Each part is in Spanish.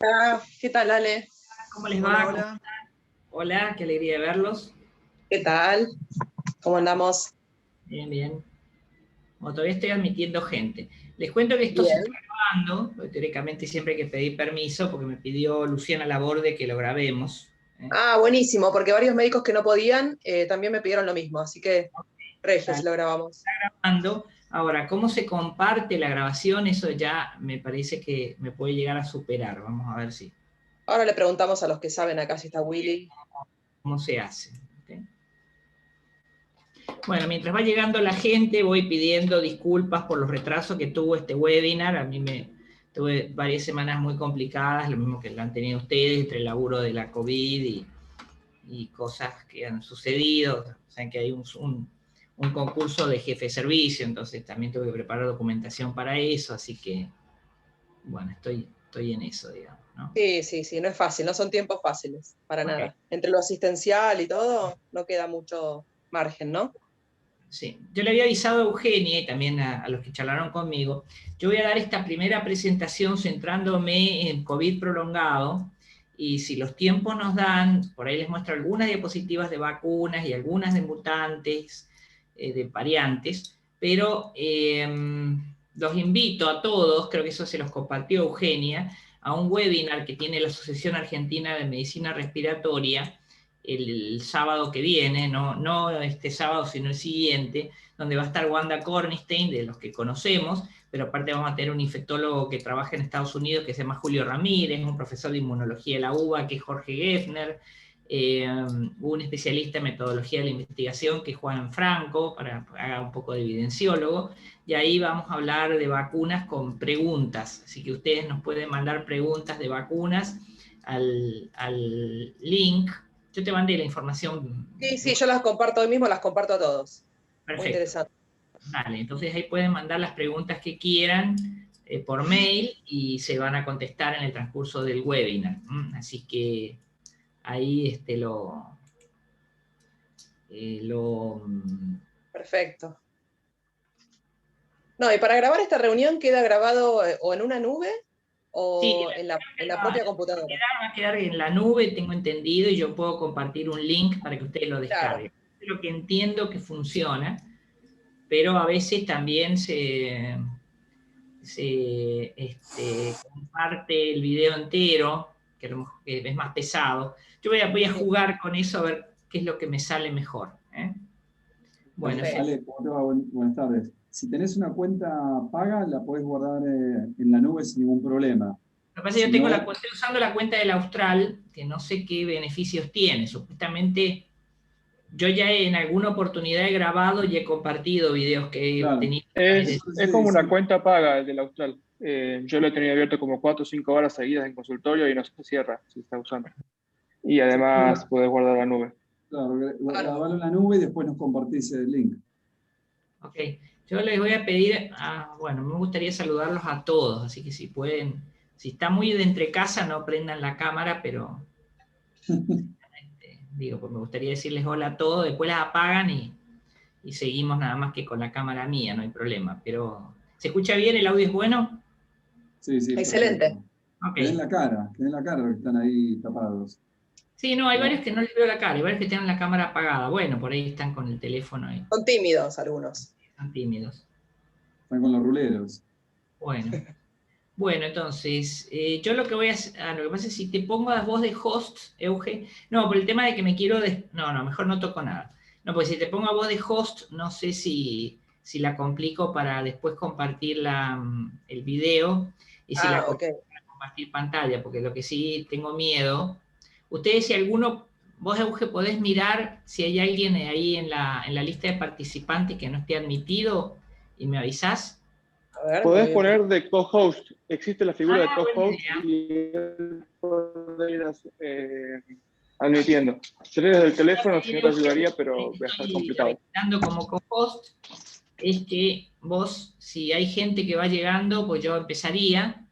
Hola, ¿qué tal, Ale? ¿Cómo les Hola, va? hola. Hola, qué alegría de verlos. ¿Qué tal? ¿Cómo andamos? Bien, bien. Bueno, todavía estoy admitiendo gente. Les cuento que esto se está Bien. grabando, porque teóricamente siempre hay que pedir permiso, porque me pidió Luciana Laborde que lo grabemos. Ah, buenísimo, porque varios médicos que no podían también me pidieron lo mismo, así que Regis Está lo grabamos. grabando. Ahora, ¿cómo se comparte la grabación? Eso ya me parece que me puede llegar a superar. Vamos a ver si Ahora le preguntamos a los que saben acá si está Willy. cómo se hace. ¿Ok? Bueno, mientras va llegando la gente, voy pidiendo disculpas por los retrasos que tuvo este webinar. A mí tuve varias semanas muy complicadas, lo mismo que lo han tenido ustedes, entre el laburo de la COVID y cosas que han sucedido. Saben que hay un concurso de jefe de servicio, entonces también tuve que preparar documentación para eso, así que, bueno, estoy en eso, digamos, ¿no? Sí, sí, sí, no es fácil, no son tiempos fáciles, para Ok. nada. Entre lo asistencial y todo, no queda mucho margen, ¿no? Sí, yo le había avisado a Eugenia y también a los que charlaron conmigo. Yo voy a dar esta primera presentación centrándome en COVID prolongado y si los tiempos nos dan, por ahí les muestro algunas diapositivas de vacunas y algunas de mutantes, de variantes, pero los invito a todos, creo que eso se los compartió Eugenia, a un webinar que tiene la Asociación Argentina de Medicina Respiratoria el sábado que viene, no este sábado, sino el siguiente, donde va a estar Wanda Cornistein, de los que conocemos, pero aparte vamos a tener un infectólogo que trabaja en Estados Unidos, que se llama Julio Ramírez, un profesor de inmunología de la UBA, que es Jorge Geffner, un especialista en metodología de la investigación, que es Juan Franco, para que haga un poco de evidenciólogo, y ahí vamos a hablar de vacunas con preguntas, así que ustedes nos pueden mandar preguntas de vacunas al link. Yo te mandé la información. Sí, sí, yo las comparto hoy mismo, las comparto a todos. Muy Perfecto. interesante. Vale, entonces ahí pueden mandar las preguntas que quieran por mail y se van a contestar en el transcurso del webinar. Así que ahí Perfecto. No, y para grabar esta reunión queda grabado o en una nube sí, o en la propia computadora. va a quedar en la nube, tengo entendido, y yo puedo compartir un link para que ustedes lo Claro. descarguen. Es lo que entiendo que funciona, pero a veces también se comparte el video entero, que es más pesado. Yo voy a jugar con eso a ver qué es lo que me sale mejor. Bueno, Perfecto. Ale, ¿cómo te va? Buenas tardes. Si tenés una cuenta paga, la podés guardar en la nube sin ningún problema. lo que pasa es que Si yo no, estoy usando la cuenta del Austral, que no sé qué beneficios tiene. Supuestamente, yo ya en alguna oportunidad he grabado y he compartido videos que he claro. obtenido a través de... Es como una cuenta paga el del Austral. Yo lo he tenido abierto como 4 o 5 horas seguidas en consultorio y no se cierra si está usando. Y además podés guardar la nube. Claro, Claro. grabalo en la nube y después nos compartís el link. Ok, yo les voy a pedir, bueno, me gustaría saludarlos a todos, así que si pueden, si está muy de entre casa, no prendan la cámara, pero digo, pues me gustaría decirles hola a todos, después las apagan y seguimos nada más que con la cámara mía, no hay problema, pero ¿se escucha bien? ¿El audio es bueno? Sí, sí, Excelente. perfecto. Ok. Que den la cara los que están ahí tapados. Sí, no, hay varios que no les veo la cara, hay varios que tienen la cámara apagada, bueno, por ahí están con el teléfono y Son tímidos algunos. están tímidos. Están con los ruleros. Bueno. Bueno, entonces, yo lo que voy a hacer, lo que pasa es si te pongo a voz de host, Euge, no, por el tema de que me quiero, no, mejor no toco nada. No, pues si te pongo a voz de host, no sé si la complico para después compartir el video y si la Ah, ok. complico para compartir pantalla, porque lo que sí tengo miedo, ustedes si alguno, vos Euge, podés mirar si hay alguien ahí en la lista de participantes que no esté admitido y me avisás. A ver, me Podés voy a fijar. poner de co-host. Existe la figura de Buena co-host idea. y él puede ir admitiendo. Yo desde el teléfono, si no te ayudaría, pero va a estar Estoy complicado. habilitando como co-host, es que vos, si hay gente que va llegando, pues yo empezaría.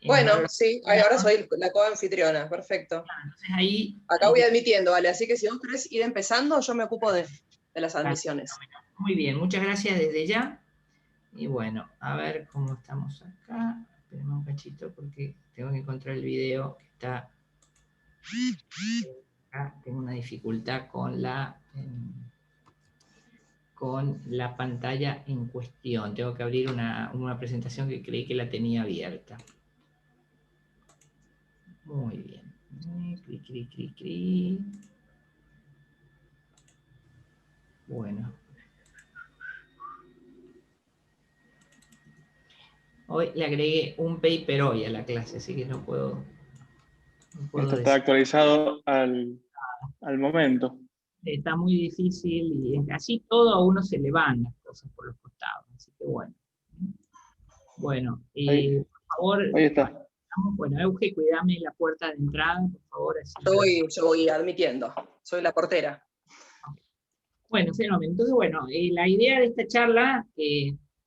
Bueno, sí, ahora soy la coanfitriona, perfecto. Entonces ahí, Acá voy admitiendo, vale, así que si vos querés ir empezando, yo me ocupo de las admisiones. muy bien, muchas gracias desde ya. Y bueno, a ver cómo estamos acá. Espérame un cachito porque tengo que encontrar el video que está... Acá tengo una dificultad con la pantalla en cuestión. Tengo que abrir una presentación que creí que la tenía abierta. Muy bien. Bueno. Hoy le agregué un paper hoy a la clase, así que no puedo Esto está actualizado al momento. Está muy difícil y así todo a uno se le van las cosas por los costados. Así que bueno. Bueno, por favor. Ahí está. Bueno, Euge, cuidame la puerta de entrada, por favor. Así Yo voy admitiendo, soy la portera. Bueno, fenómeno. Entonces, bueno, la idea de esta charla,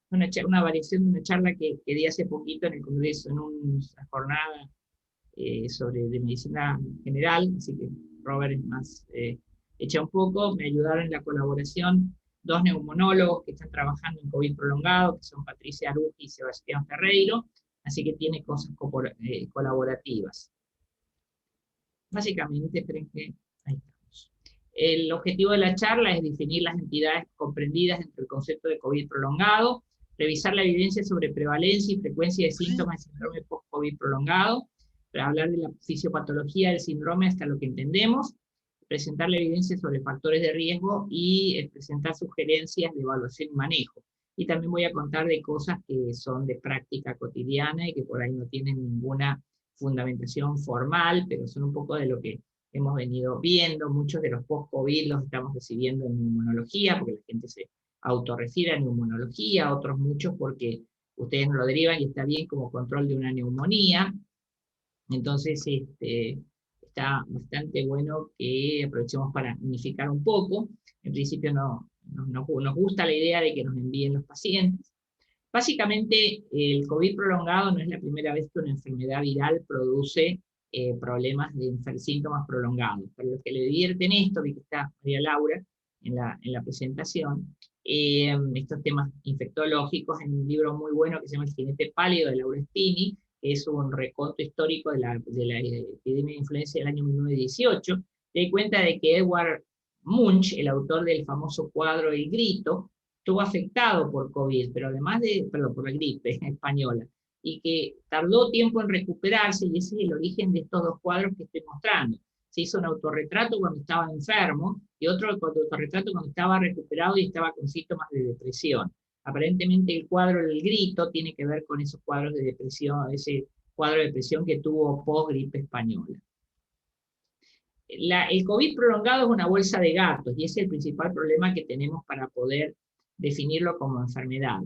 una variación de una charla que di hace poquito en el Congreso, en una jornada de medicina general, así que Robert es más echa un poco, me ayudaron en la colaboración 2 neumonólogos que están trabajando en COVID prolongado, que son Patricia Aruji y Sebastián Ferreiro, así que tiene cosas colaborativas. Básicamente, esperen que ahí estamos. El objetivo de la charla es definir las entidades comprendidas dentro del concepto de COVID prolongado, revisar la evidencia sobre prevalencia y frecuencia de síntomas de síndrome post-COVID prolongado, para hablar de la fisiopatología del síndrome hasta lo que entendemos, presentar la evidencia sobre factores de riesgo y presentar sugerencias de evaluación y manejo. Y también voy a contar de cosas que son de práctica cotidiana y que por ahí no tienen ninguna fundamentación formal, pero son un poco de lo que hemos venido viendo. Muchos de los post-COVID los estamos recibiendo en neumonología, porque la gente se autorrefiere a neumonología, otros muchos porque ustedes no lo derivan y está bien como control de una neumonía. Entonces, está bastante bueno que aprovechemos para unificar un poco. En principio nos gusta la idea de que nos envíen los pacientes. Básicamente, el COVID prolongado no es la primera vez que una enfermedad viral produce problemas de síntomas prolongados. Para los que le divierten esto, vi que está María Laura en la presentación, estos temas infectológicos, en un libro muy bueno que se llama El jinete pálido de Laura Spini, que es un reconto histórico de la epidemia de influenza del año 1918, te das cuenta de que Edward Munch, el autor del famoso cuadro El Grito, estuvo afectado por COVID, pero además por la gripe española, y que tardó tiempo en recuperarse, y ese es el origen de estos 2 cuadros que estoy mostrando. Se hizo un autorretrato cuando estaba enfermo, y otro autorretrato cuando estaba recuperado y estaba con síntomas de depresión. Aparentemente el cuadro del Grito tiene que ver con esos cuadros de depresión, ese cuadro de depresión que tuvo post-gripe española. El COVID prolongado es una bolsa de gatos, y ese es el principal problema que tenemos para poder definirlo como enfermedad.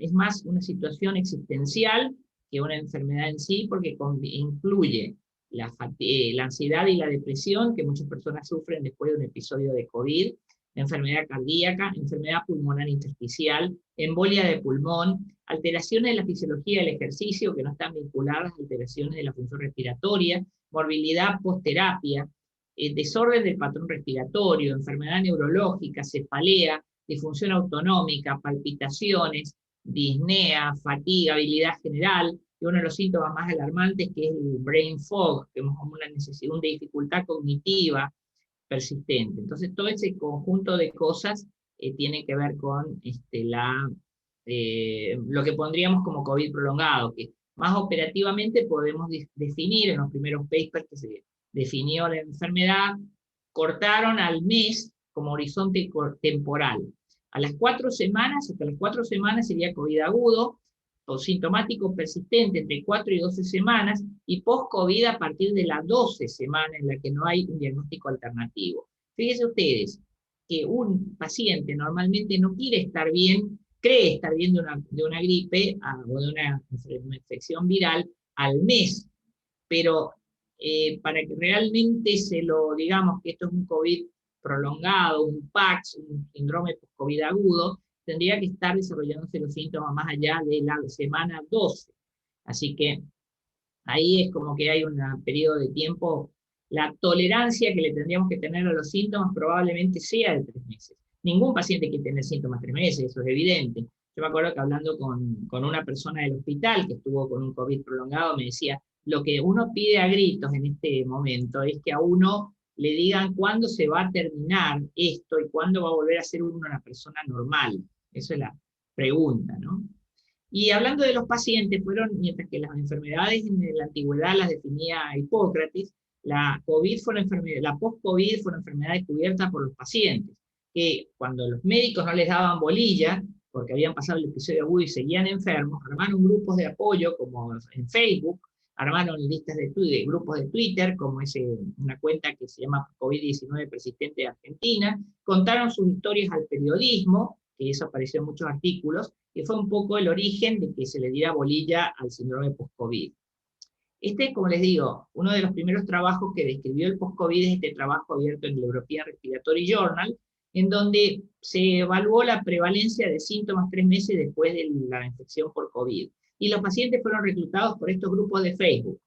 Es más una situación existencial que una enfermedad en sí, porque incluye la ansiedad y la depresión que muchas personas sufren después de un episodio de COVID, enfermedad cardíaca, enfermedad pulmonar intersticial, embolia de pulmón, alteraciones de la fisiología del ejercicio que no están vinculadas a alteraciones de la función respiratoria, morbilidad post-terapia, desorden del patrón respiratorio, enfermedad neurológica, cefalea, disfunción autonómica, palpitaciones, disnea, fatiga, habilidad general, y uno de los síntomas más alarmantes que es el brain fog, que es una dificultad cognitiva persistente. Entonces todo ese conjunto de cosas tiene que ver con lo que pondríamos como COVID prolongado, que más operativamente podemos definir en los primeros papers que se definió la enfermedad, cortaron al mes como horizonte temporal. A las 4 semanas, hasta las 4 semanas sería COVID agudo, o sintomático persistente entre 4 y 12 semanas, y post-COVID a partir de la 12 semana en la que no hay un diagnóstico alternativo. Fíjense ustedes que un paciente normalmente no quiere estar bien, cree estar bien de una gripe o de una infección viral al mes, pero para que realmente digamos que esto es un COVID prolongado, un PAX, un síndrome post-COVID agudo, tendría que estar desarrollándose los síntomas más allá de la semana 12. Así que ahí es como que hay un periodo de tiempo, la tolerancia que le tendríamos que tener a los síntomas probablemente sea de 3 meses. Ningún paciente quiere tener síntomas 3 meses, eso es evidente, Yo me acuerdo que hablando con una persona del hospital que estuvo con un COVID prolongado, me decía, lo que uno pide a gritos en este momento es que a uno le digan cuándo se va a terminar esto y cuándo va a volver a ser uno una persona normal. Esa es la pregunta, ¿no? Y hablando de los pacientes, mientras que las enfermedades en la antigüedad las definía Hipócrates, la COVID fue una enfermedad, la post-COVID fue una enfermedad descubierta por los pacientes, que cuando los médicos no les daban bolilla, porque habían pasado el episodio agudo y seguían enfermos, armaron grupos de apoyo como en Facebook, armaron listas de Twitter, grupos de Twitter, como una cuenta que se llama COVID-19 Persistente de Argentina, contaron sus historias al periodismo, que eso apareció en muchos artículos, que fue un poco el origen de que se le diera bolilla al síndrome post-COVID. Como les digo, uno de los primeros trabajos que describió el post-COVID es este trabajo abierto en el European Respiratory Journal, en donde se evaluó la prevalencia de síntomas 3 meses después de la infección por COVID. Y los pacientes fueron reclutados por estos grupos de Facebook.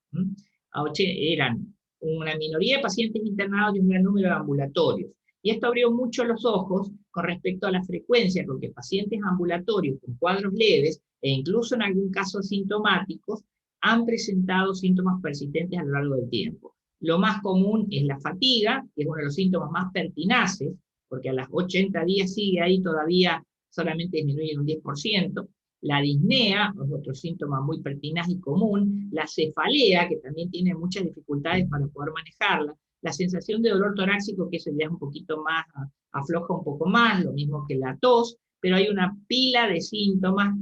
Eran una minoría de pacientes internados y un gran número de ambulatorios. Y esto abrió mucho los ojos con respecto a la frecuencia con que pacientes ambulatorios con cuadros leves, e incluso en algún caso asintomáticos, han presentado síntomas persistentes a lo largo del tiempo. Lo más común es la fatiga, que es uno de los síntomas más pertinaces, porque a los 80 días sigue ahí todavía, solamente disminuye en un 10%. La disnea, es otro síntoma muy pertinaz y común. La cefalea, que también tiene muchas dificultades para poder manejarla. La sensación de dolor torácico, que eso ya es un poquito más, afloja un poco más, lo mismo que la tos, pero hay una pila de síntomas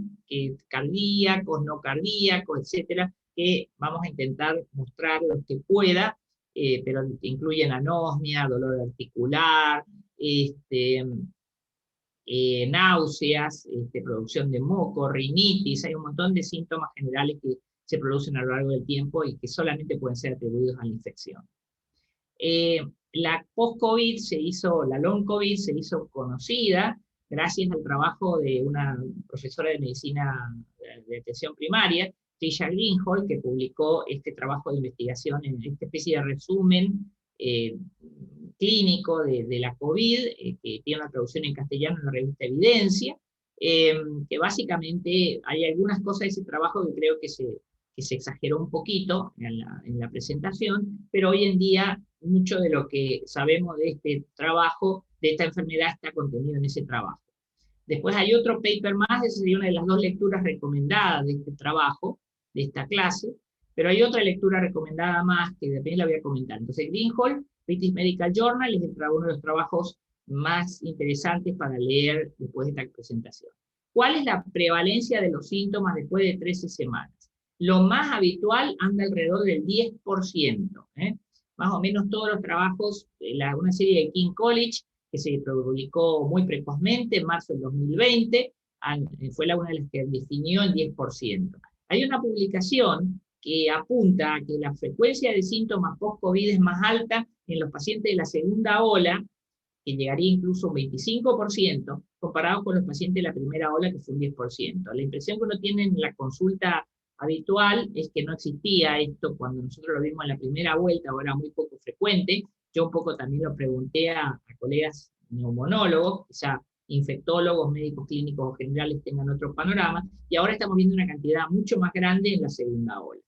cardíacos, no cardíacos, etcétera, que vamos a intentar mostrar lo que pueda, pero incluyen anosmia, dolor articular, náuseas, producción de moco, rinitis, hay un montón de síntomas generales que se producen a lo largo del tiempo y que solamente pueden ser atribuidos a la infección. La post-COVID la long COVID se hizo conocida gracias al trabajo de una profesora de medicina de atención primaria, Tricia Greenhold, que publicó este trabajo de investigación en esta especie de resumen clínico de la COVID, que tiene una traducción en castellano en la revista Evidencia, que básicamente hay algunas cosas de ese trabajo que creo que se exageró un poquito en la presentación, pero hoy en día mucho de lo que sabemos de este trabajo, de esta enfermedad, está contenido en ese trabajo. Después hay otro paper más, esa sería una de las 2 lecturas recomendadas de este trabajo, de esta clase, pero hay otra lectura recomendada más que también la voy a comentar. Entonces, Greenhold, British Medical Journal, es uno de los trabajos más interesantes para leer después de esta presentación. ¿Cuál es la prevalencia de los síntomas después de 13 semanas? Lo más habitual anda alrededor del 10%. Más o menos todos los trabajos, una serie de King College, que se publicó muy precozmente, en marzo del 2020, fue una de las que definió el 10%. Hay una publicación que apunta a que la frecuencia de síntomas post-COVID es más alta en los pacientes de la segunda ola, que llegaría incluso a un 25%, comparado con los pacientes de la primera ola, que fue un 10%. La impresión que uno tiene en la consulta habitual es que no existía esto cuando nosotros lo vimos en la primera vuelta, o era muy poco frecuente. Yo un poco también lo pregunté a colegas neumonólogos, quizá infectólogos, médicos clínicos o generales tengan otro panorama, y ahora estamos viendo una cantidad mucho más grande en la segunda ola.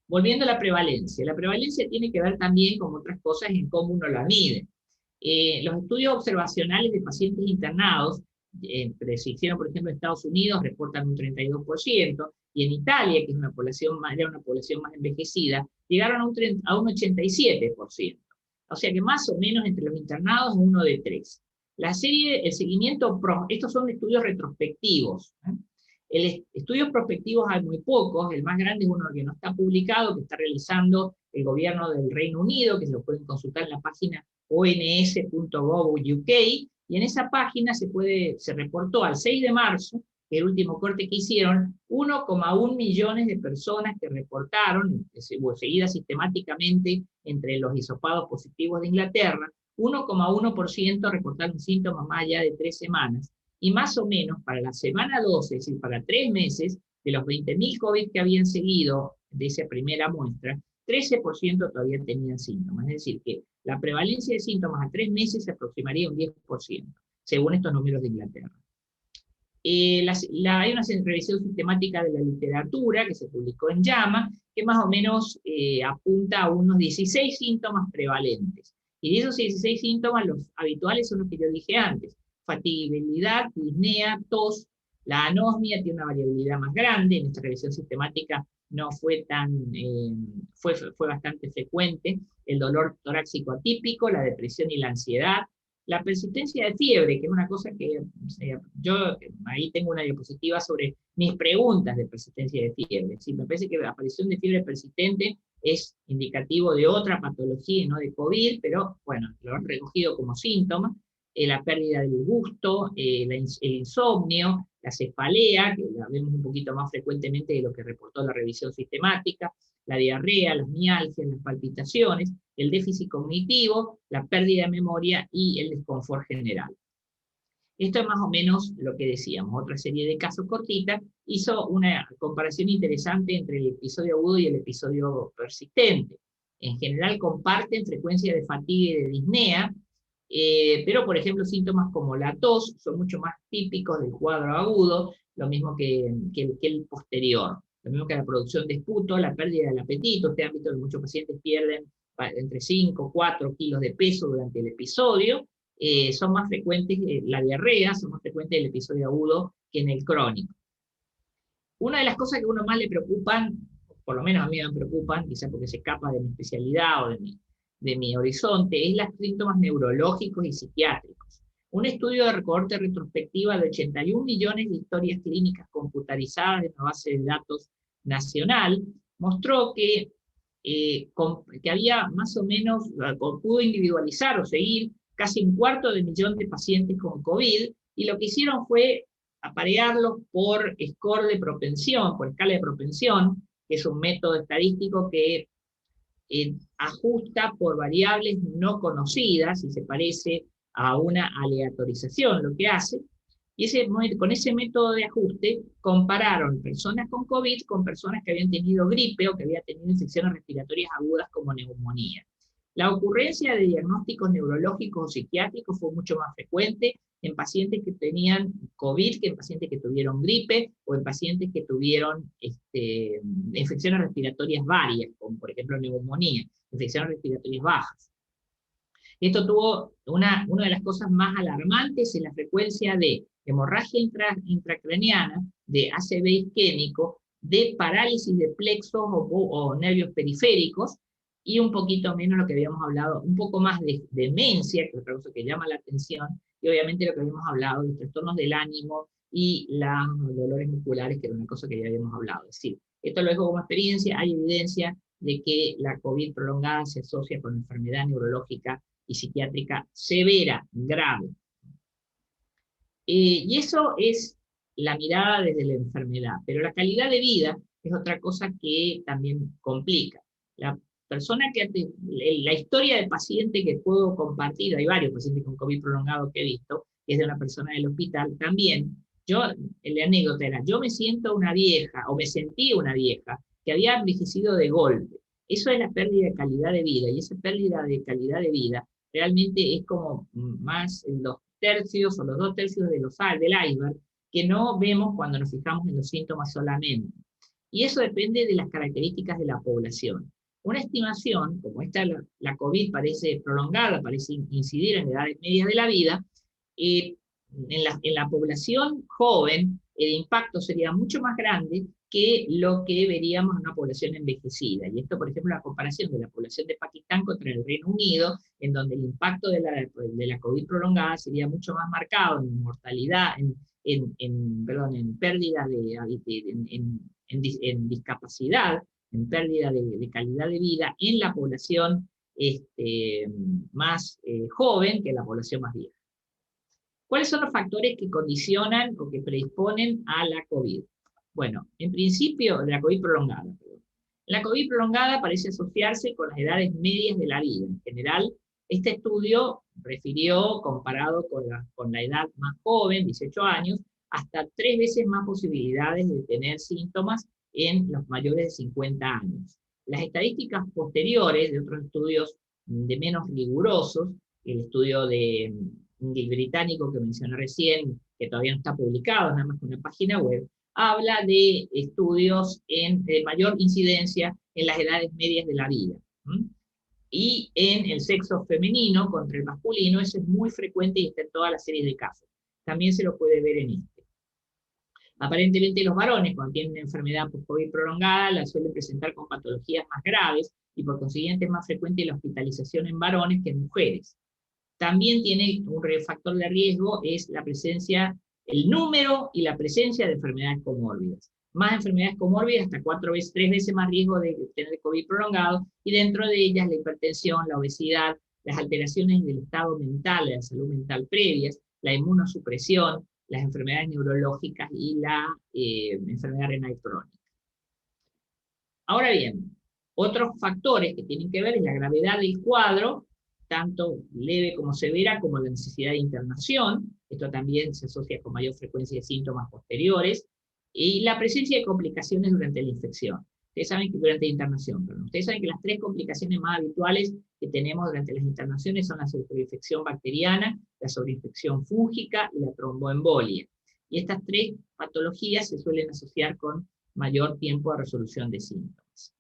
Volviendo a la prevalencia tiene que ver también con otras cosas en cómo uno la mide. Los estudios observacionales de pacientes internados, que se hicieron por ejemplo en Estados Unidos, reportan un 32%, y en Italia, que es era una población más envejecida, llegaron a un 87%. O sea que más o menos entre los internados, 1 de 3. El seguimiento, estos son estudios retrospectivos. Estudios prospectivos hay muy pocos, el más grande es uno que no está publicado, que está realizando el gobierno del Reino Unido, que se lo pueden consultar en la página ons.gov.uk, y en esa página se reportó al 6 de marzo, que el último corte que hicieron, 1,1 millones de personas que reportaron, seguidas sistemáticamente entre los hisopados positivos de Inglaterra, 1,1% reportaron síntomas más allá de 3 semanas, y más o menos para la semana 12, es decir, para 3 meses, de los 20.000 COVID que habían seguido de esa primera muestra, 13% todavía tenían síntomas. Es decir, que la prevalencia de síntomas a 3 meses se aproximaría a un 10%, según estos números de Inglaterra. Hay una revisión sistemática de la literatura que se publicó en JAMA, que más o menos apunta a unos 16 síntomas prevalentes. Y de esos 16 síntomas, los habituales son los que yo dije antes: fatigabilidad, disnea, tos. La anosmia tiene una variabilidad más grande. En esta revisión sistemática no fue tan, fue bastante frecuente. El dolor torácico atípico, la depresión y la ansiedad. La persistencia de fiebre, que es una cosa que yo ahí tengo una diapositiva sobre mis preguntas de persistencia de fiebre. Sí, me parece que la aparición de fiebre persistente es indicativo de otra patología y no de COVID, pero bueno, lo han recogido como síntoma. La pérdida del gusto, el insomnio, la cefalea, que la vemos un poquito más frecuentemente de lo que reportó la revisión sistemática, la diarrea, las mialgias, las palpitaciones, el déficit cognitivo, la pérdida de memoria y el desconfort general. Esto es más o menos lo que decíamos. Otra serie de casos cortitas hizo una comparación interesante entre el episodio agudo y el episodio persistente. En general comparten frecuencia de fatiga y de disnea, pero por ejemplo síntomas como la tos son mucho más típicos del cuadro agudo, lo mismo que el posterior. Lo mismo que la producción de esputo, la pérdida del apetito. Este ámbito de muchos pacientes pierden entre 5 y 4 kilos de peso durante el episodio. Son más frecuentes la diarrea, son más frecuentes el episodio agudo que en el crónico. Una de las cosas que a uno más le preocupan, por lo menos a mí me preocupan, quizás porque se escapa de mi especialidad o de mi horizonte, es los síntomas neurológicos y psiquiátricos. Un estudio de cohorte retrospectiva de 81 millones de historias clínicas computarizadas en una base de datos nacional mostró que había más o menos, pudo individualizar o seguir casi 250.000 de pacientes con COVID, y lo que hicieron fue aparearlos por score de propensión, por escala de propensión, que es un método estadístico que ajusta por variables no conocidas y se parece a una aleatorización lo que hace, y con ese método de ajuste compararon personas con COVID con personas que habían tenido gripe o que habían tenido infecciones respiratorias agudas como neumonía. La ocurrencia de diagnósticos neurológicos o psiquiátricos fue mucho más frecuente en pacientes que tenían COVID que en pacientes que tuvieron gripe o en pacientes que tuvieron infecciones respiratorias varias, como por ejemplo neumonía, infecciones respiratorias bajas. Esto tuvo una de las cosas más alarmantes en la frecuencia de hemorragia intracraneana, de ACV isquémico, de parálisis de plexos o nervios periféricos, y un poquito menos lo que habíamos hablado, un poco más de demencia, que es otra cosa que llama la atención, y obviamente lo que habíamos hablado, los trastornos del ánimo y los dolores musculares, que era una cosa que ya habíamos hablado. Es decir, esto lo dejo como experiencia, hay evidencia de que la COVID prolongada se asocia con enfermedad neurológica y psiquiátrica severa, grave. Y eso es la mirada desde la enfermedad, pero la calidad de vida es otra cosa que también complica. La historia del paciente que puedo compartir, hay varios pacientes con COVID prolongado que he visto, que es de una persona del hospital también. La anécdota era, yo me siento una vieja, o me sentí una vieja, que había envejecido de golpe. Eso es la pérdida de calidad de vida, y esa pérdida de calidad de vida realmente es como más en los tercios o los 2/3 del iceberg, que no vemos cuando nos fijamos en los síntomas solamente. Y eso depende de las características de la población. Una estimación, como esta, la COVID parece prolongada, parece incidir en edades medias de la vida, en la población joven el impacto sería mucho más grande que lo que veríamos en una población envejecida. Y esto, por ejemplo, la comparación de la población de Pakistán contra el Reino Unido, en donde el impacto de la COVID prolongada sería mucho más marcado en mortalidad, en pérdida en discapacidad, en pérdida de calidad de vida en la población más joven que la población más vieja. ¿Cuáles son los factores que condicionan o que predisponen a la COVID? Bueno, en principio, de la COVID prolongada. La COVID prolongada parece asociarse con las edades medias de la vida. En general, este estudio refirió, comparado con la edad más joven, 18 años, hasta 3 veces más posibilidades de tener síntomas en los mayores de 50 años. Las estadísticas posteriores de otros estudios de menos rigurosos, el estudio del británico que mencioné recién, que todavía no está publicado, nada más que una página web, habla de estudios de mayor incidencia en las edades medias de la vida. Y en el sexo femenino contra el masculino, eso es muy frecuente y está en todas las series de casos. También se lo puede ver en este. Aparentemente los varones, cuando tienen una enfermedad post-COVID prolongada, la suelen presentar con patologías más graves, y por consiguiente es más frecuente la hospitalización en varones que en mujeres. También tiene un factor de riesgo, es la presencia, el número y la presencia de enfermedades comórbidas. Más enfermedades comórbidas, hasta 3 veces más riesgo de tener COVID prolongado, y dentro de ellas la hipertensión, la obesidad, las alteraciones del estado mental, de la salud mental previas, la inmunosupresión, las enfermedades neurológicas y la enfermedad renal crónica. Ahora bien, otros factores que tienen que ver es la gravedad del cuadro, tanto leve como severa, como la necesidad de internación. Esto también se asocia con mayor frecuencia de síntomas posteriores, y la presencia de complicaciones durante la infección. Ustedes saben que durante la internación, ustedes saben que las 3 complicaciones más habituales que tenemos durante las internaciones son la sobreinfección bacteriana, la sobreinfección fúngica y la tromboembolia. Y estas 3 patologías se suelen asociar con mayor tiempo de resolución de síntomas.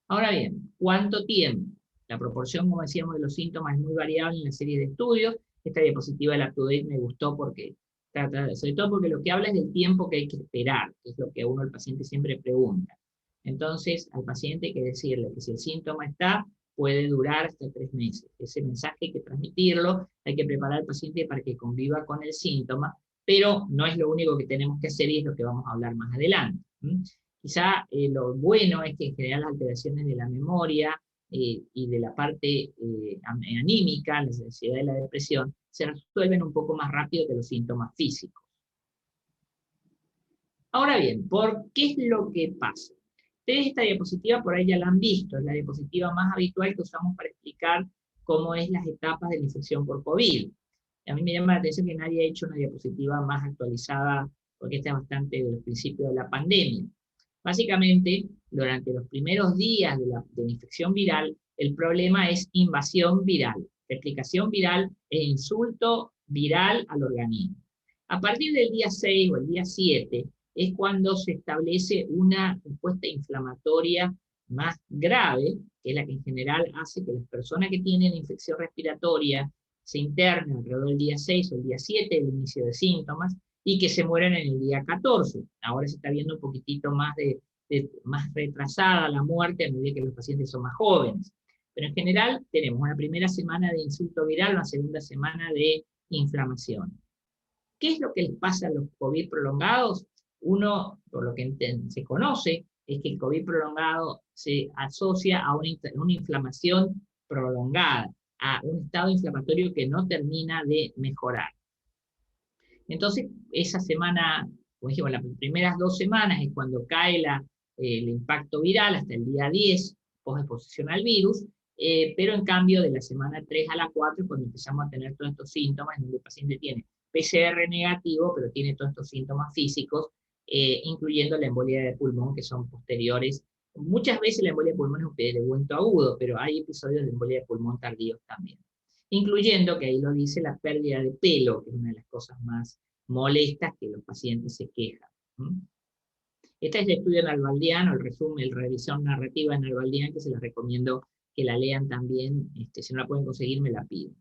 Ahora bien, ¿cuánto tiempo? La proporción, como decíamos, de los síntomas es muy variable en la serie de estudios. Esta diapositiva de la UpToDate me gustó porque sobre todo porque lo que habla es del tiempo que hay que esperar, que es lo que el paciente siempre pregunta. Entonces, al paciente hay que decirle que si el síntoma está, puede durar hasta 3 meses. Ese mensaje hay que transmitirlo, hay que preparar al paciente para que conviva con el síntoma, pero no es lo único que tenemos que hacer, y es lo que vamos a hablar más adelante. Quizá lo bueno es que en general las alteraciones de la memoria y de la parte anímica, la ansiedad y la depresión, se resuelven un poco más rápido que los síntomas físicos. Ahora bien, ¿por qué es lo que pasa? Ustedes esta diapositiva por ahí ya la han visto, es la diapositiva más habitual que usamos para explicar cómo es las etapas de la infección por COVID. A mí me llama la atención que nadie ha hecho una diapositiva más actualizada, porque esta es bastante del principio de la pandemia. Básicamente, durante los primeros días de la infección viral, el problema es invasión viral, replicación viral e insulto viral al organismo. A partir del día 6 o el día 7 es cuando se establece una respuesta inflamatoria más grave, que es la que en general hace que las personas que tienen infección respiratoria se internen alrededor del día 6 o el día 7 del inicio de síntomas, y que se mueran en el día 14. Ahora se está viendo un poquitito más más retrasada la muerte a medida que los pacientes son más jóvenes. Pero en general tenemos una primera semana de insulto viral, una segunda semana de inflamación. ¿Qué es lo que les pasa a los COVID prolongados? Uno, por lo que se conoce, es que el COVID prolongado se asocia a una inflamación prolongada, a un estado inflamatorio que no termina de mejorar. Entonces, esa semana, como dijimos, las primeras 2 semanas es cuando cae el impacto viral, hasta el día 10, post-exposición al virus, pero en cambio de la semana 3 a la 4 es cuando empezamos a tener todos estos síntomas, donde el paciente tiene PCR negativo, pero tiene todos estos síntomas físicos, incluyendo la embolia de pulmón, que son posteriores. Muchas veces la embolia de pulmón es un evento agudo, pero hay episodios de embolia de pulmón tardíos también. Incluyendo, que ahí lo dice, la pérdida de pelo, que es una de las cosas más molestas que los pacientes se quejan. Este es el estudio nalbandiano, el resumen, la revisión narrativa nalbandiana, que se les recomiendo que la lean también. Si no la pueden conseguir, me la pido.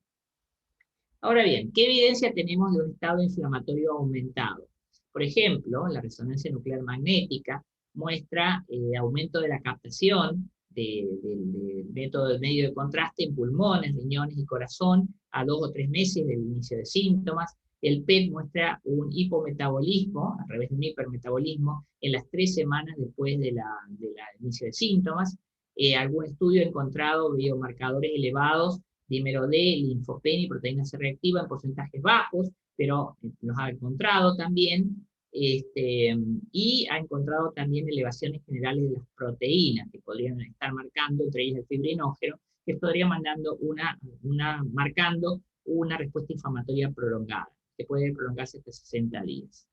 Ahora bien, ¿qué evidencia tenemos de un estado inflamatorio aumentado? Por ejemplo, la resonancia nuclear magnética muestra aumento de la captación del método de medio de contraste en pulmones, riñones y corazón a 2 o 3 meses del inicio de síntomas. El PET muestra un hipometabolismo, al revés de un hipermetabolismo, en las 3 semanas después del inicio de síntomas. Algún estudio ha encontrado biomarcadores elevados, dímero D, linfopenia y proteína C reactiva en porcentajes bajos, pero los ha encontrado también. Y ha encontrado también elevaciones generales de las proteínas que podrían estar marcando, entre ellas el fibrinógeno, que podría marcando una respuesta inflamatoria prolongada, que puede prolongarse hasta 60 días.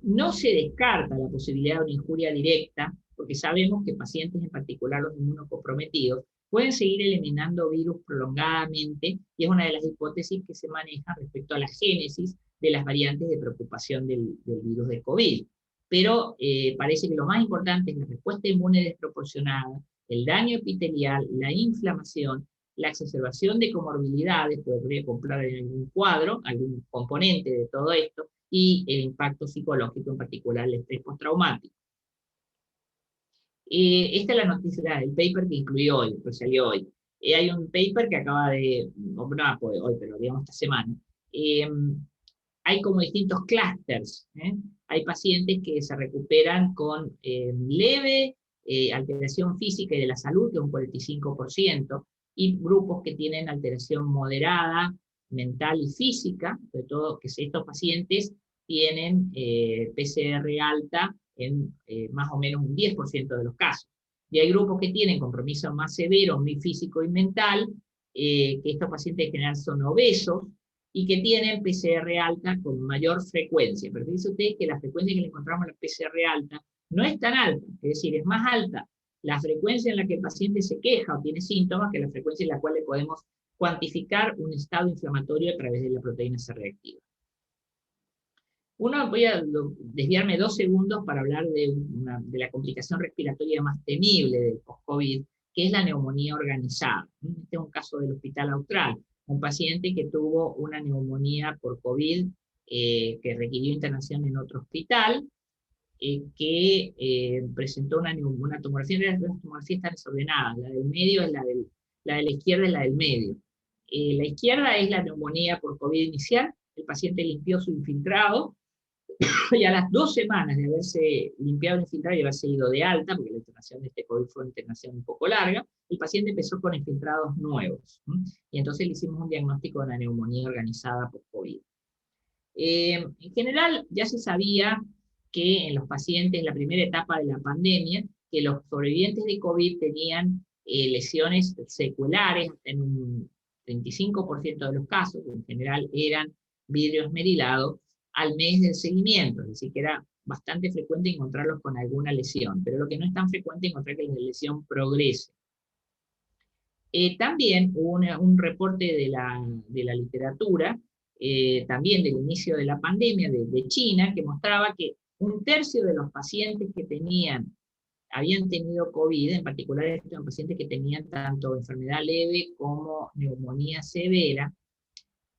No se descarta la posibilidad de una injuria directa, porque sabemos que pacientes, en particular los inmunocomprometidos, pueden seguir eliminando virus prolongadamente, y es una de las hipótesis que se manejan respecto a la génesis de las variantes de preocupación del virus de COVID. Pero parece que lo más importante es la respuesta inmune desproporcionada, el daño epitelial, la inflamación, la exacerbación de comorbilidades, podría comprar en algún cuadro, algún componente de todo esto, y el impacto psicológico, en particular el estrés postraumático. Esta es la noticia, el paper que incluí hoy, que salió hoy. Hay un paper que acaba de, no hoy, pero digamos esta semana. Hay como distintos clústeres. Hay pacientes que se recuperan con leve alteración física y de la salud, que es un 45%, y grupos que tienen alteración moderada, mental y física, sobre todo que estos pacientes tienen PCR alta en más o menos un 10% de los casos. Y hay grupos que tienen compromiso más severo, muy físico y mental, que estos pacientes en general son obesos, y que tienen PCR alta con mayor frecuencia. Pero fíjense ustedes que la frecuencia que le encontramos en la PCR alta no es tan alta, es decir, es más alta la frecuencia en la que el paciente se queja o tiene síntomas que la frecuencia en la cual le podemos cuantificar un estado inflamatorio a través de la proteína C reactiva. Voy a desviarme 2 segundos para hablar de la complicación respiratoria más temible del post-COVID, que es la neumonía organizada. Este es un caso del Hospital Austral, un paciente que tuvo una neumonía por COVID que requirió internación en otro hospital, que presentó una tomografía. Las tomografías están desordenadas, la del medio es la de la izquierda es la del medio. La izquierda es la neumonía por COVID inicial, el paciente limpió su infiltrado, y a las 2 semanas de haberse limpiado el infiltrado y haberse ido de alta, porque la internación de este COVID fue una internación un poco larga, el paciente empezó con infiltrados nuevos, y entonces le hicimos un diagnóstico de una neumonía organizada por COVID. En general, ya se sabía que en los pacientes, en la primera etapa de la pandemia, que los sobrevivientes de COVID tenían lesiones seculares, en un 35% de los casos, que en general eran vidrio esmerilado, al mes del seguimiento, es decir, que era bastante frecuente encontrarlos con alguna lesión, pero lo que no es tan frecuente es encontrar que la lesión progrese. También hubo un reporte de la literatura, también del inicio de la pandemia de China, que mostraba que 1/3 de los pacientes que habían tenido COVID, en particular estos eran pacientes que tenían tanto enfermedad leve como neumonía severa,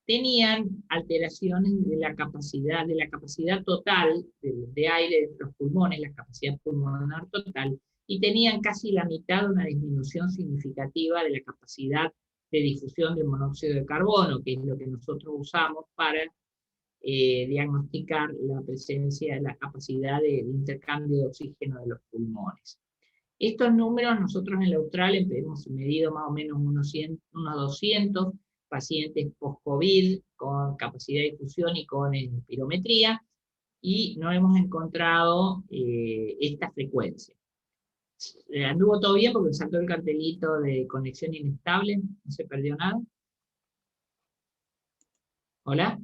tenían alteraciones de la capacidad total de aire de los pulmones, la capacidad pulmonar total, y tenían casi la mitad de una disminución significativa de la capacidad de difusión del monóxido de carbono, que es lo que nosotros usamos para diagnosticar la presencia de la capacidad de intercambio de oxígeno de los pulmones. Estos números nosotros en la Austral hemos medido más o menos unos 200 pacientes post-COVID con capacidad de difusión y con espirometría, y no hemos encontrado esta frecuencia. Anduvo todo bien porque saltó el cartelito de conexión inestable, no se perdió nada. ¿Hola?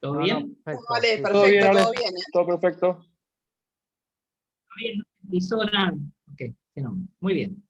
¿Todo bien? Vale, perfecto, Todo bien, todo bien. todo perfecto. ¿Todo bien? ¿No se utilizó nada? Ok, fenómeno. Muy bien.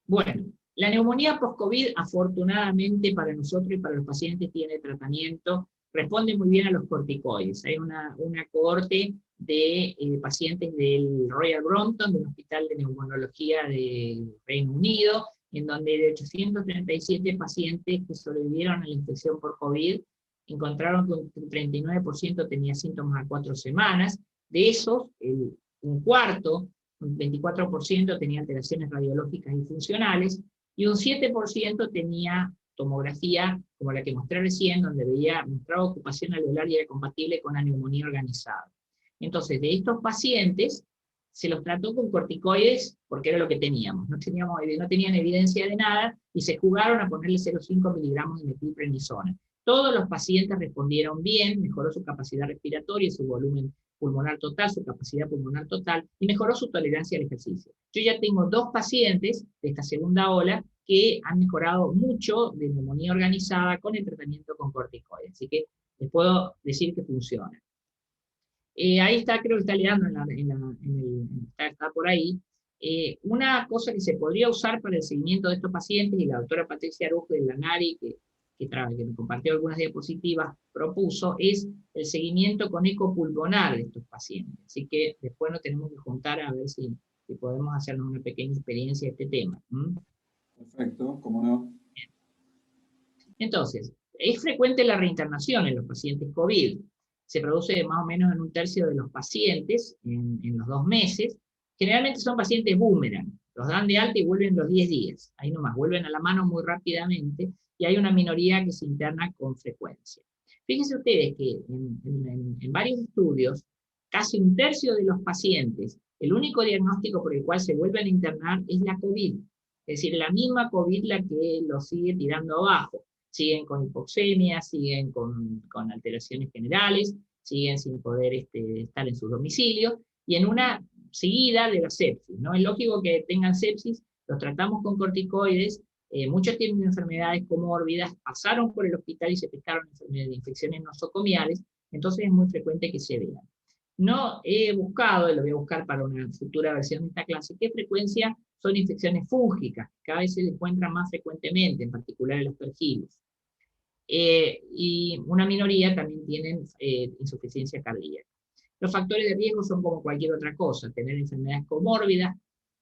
Bueno, la neumonía post-COVID, afortunadamente para nosotros y para los pacientes, tiene tratamiento, responde muy bien a los corticoides. Hay una cohorte de pacientes del Royal Brompton, de un hospital de neumonología del Reino Unido, en donde de 837 pacientes que sobrevivieron a la infección por COVID, encontraron que un 39% tenía síntomas a 4 semanas. De esos, un cuarto, un 24% tenía alteraciones radiológicas y funcionales, y un 7% tenía tomografía, como la que mostré recién, donde mostraba ocupación alveolar y era compatible con la neumonía organizada. Entonces, de estos pacientes, se los trató con corticoides porque era lo que teníamos. No tenían evidencia de nada, y se jugaron a ponerle 0,5 miligramos de metilprednisona. Todos los pacientes respondieron bien, mejoró su capacidad respiratoria, su volumen pulmonar total, su capacidad pulmonar total, y mejoró su tolerancia al ejercicio. Yo ya tengo 2 pacientes de esta segunda ola que han mejorado mucho de neumonía organizada con el tratamiento con corticoides, así que les puedo decir que funciona. Ahí está, creo que está leyendo está por ahí. Una cosa que se podría usar para el seguimiento de estos pacientes, y la doctora Patricia Arujo de la NARI, que me compartió algunas diapositivas, propuso, es el seguimiento con eco pulmonar de estos pacientes. Así que después nos tenemos que juntar a ver si podemos hacernos una pequeña experiencia de este tema. Perfecto, cómo no. Entonces, es frecuente la reinternación en los pacientes COVID. Se produce más o menos en 1/3 de los pacientes en los 2 meses. Generalmente son pacientes boomerang. Los dan de alta y vuelven los 10 días. Ahí nomás, vuelven a la mano muy rápidamente y hay una minoría que se interna con frecuencia. Fíjense ustedes que en varios estudios, casi 1/3 de los pacientes, el único diagnóstico por el cual se vuelven a internar es la COVID. Es decir, la misma COVID la que los sigue tirando abajo. Siguen con hipoxemia, siguen con alteraciones generales, siguen sin poder estar en sus domicilios, y en una seguida de la sepsis, ¿no? Es lógico que tengan sepsis, los tratamos con corticoides, muchos tienen enfermedades comórbidas, pasaron por el hospital y se pescaron enfermedades de infecciones nosocomiales, entonces es muy frecuente que se vean. No he buscado, y lo voy a buscar para una futura versión de esta clase, qué frecuencia son infecciones fúngicas, que cada vez se encuentran más frecuentemente, en particular en los perfiles. Y una minoría también tienen insuficiencia cardíaca. Los factores de riesgo son como cualquier otra cosa: tener enfermedades comórbidas,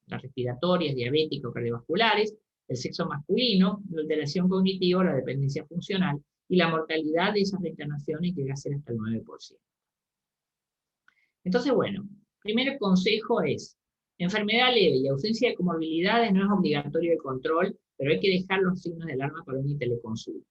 las respiratorias, diabéticas o cardiovasculares, el sexo masculino, la alteración cognitiva, la dependencia funcional, y la mortalidad de esas reinternaciones llega a ser hasta el 9%. Entonces, bueno, primer consejo es: enfermedad leve y ausencia de comorbilidades no es obligatorio el control, pero hay que dejar los signos de alarma para una teleconsulta.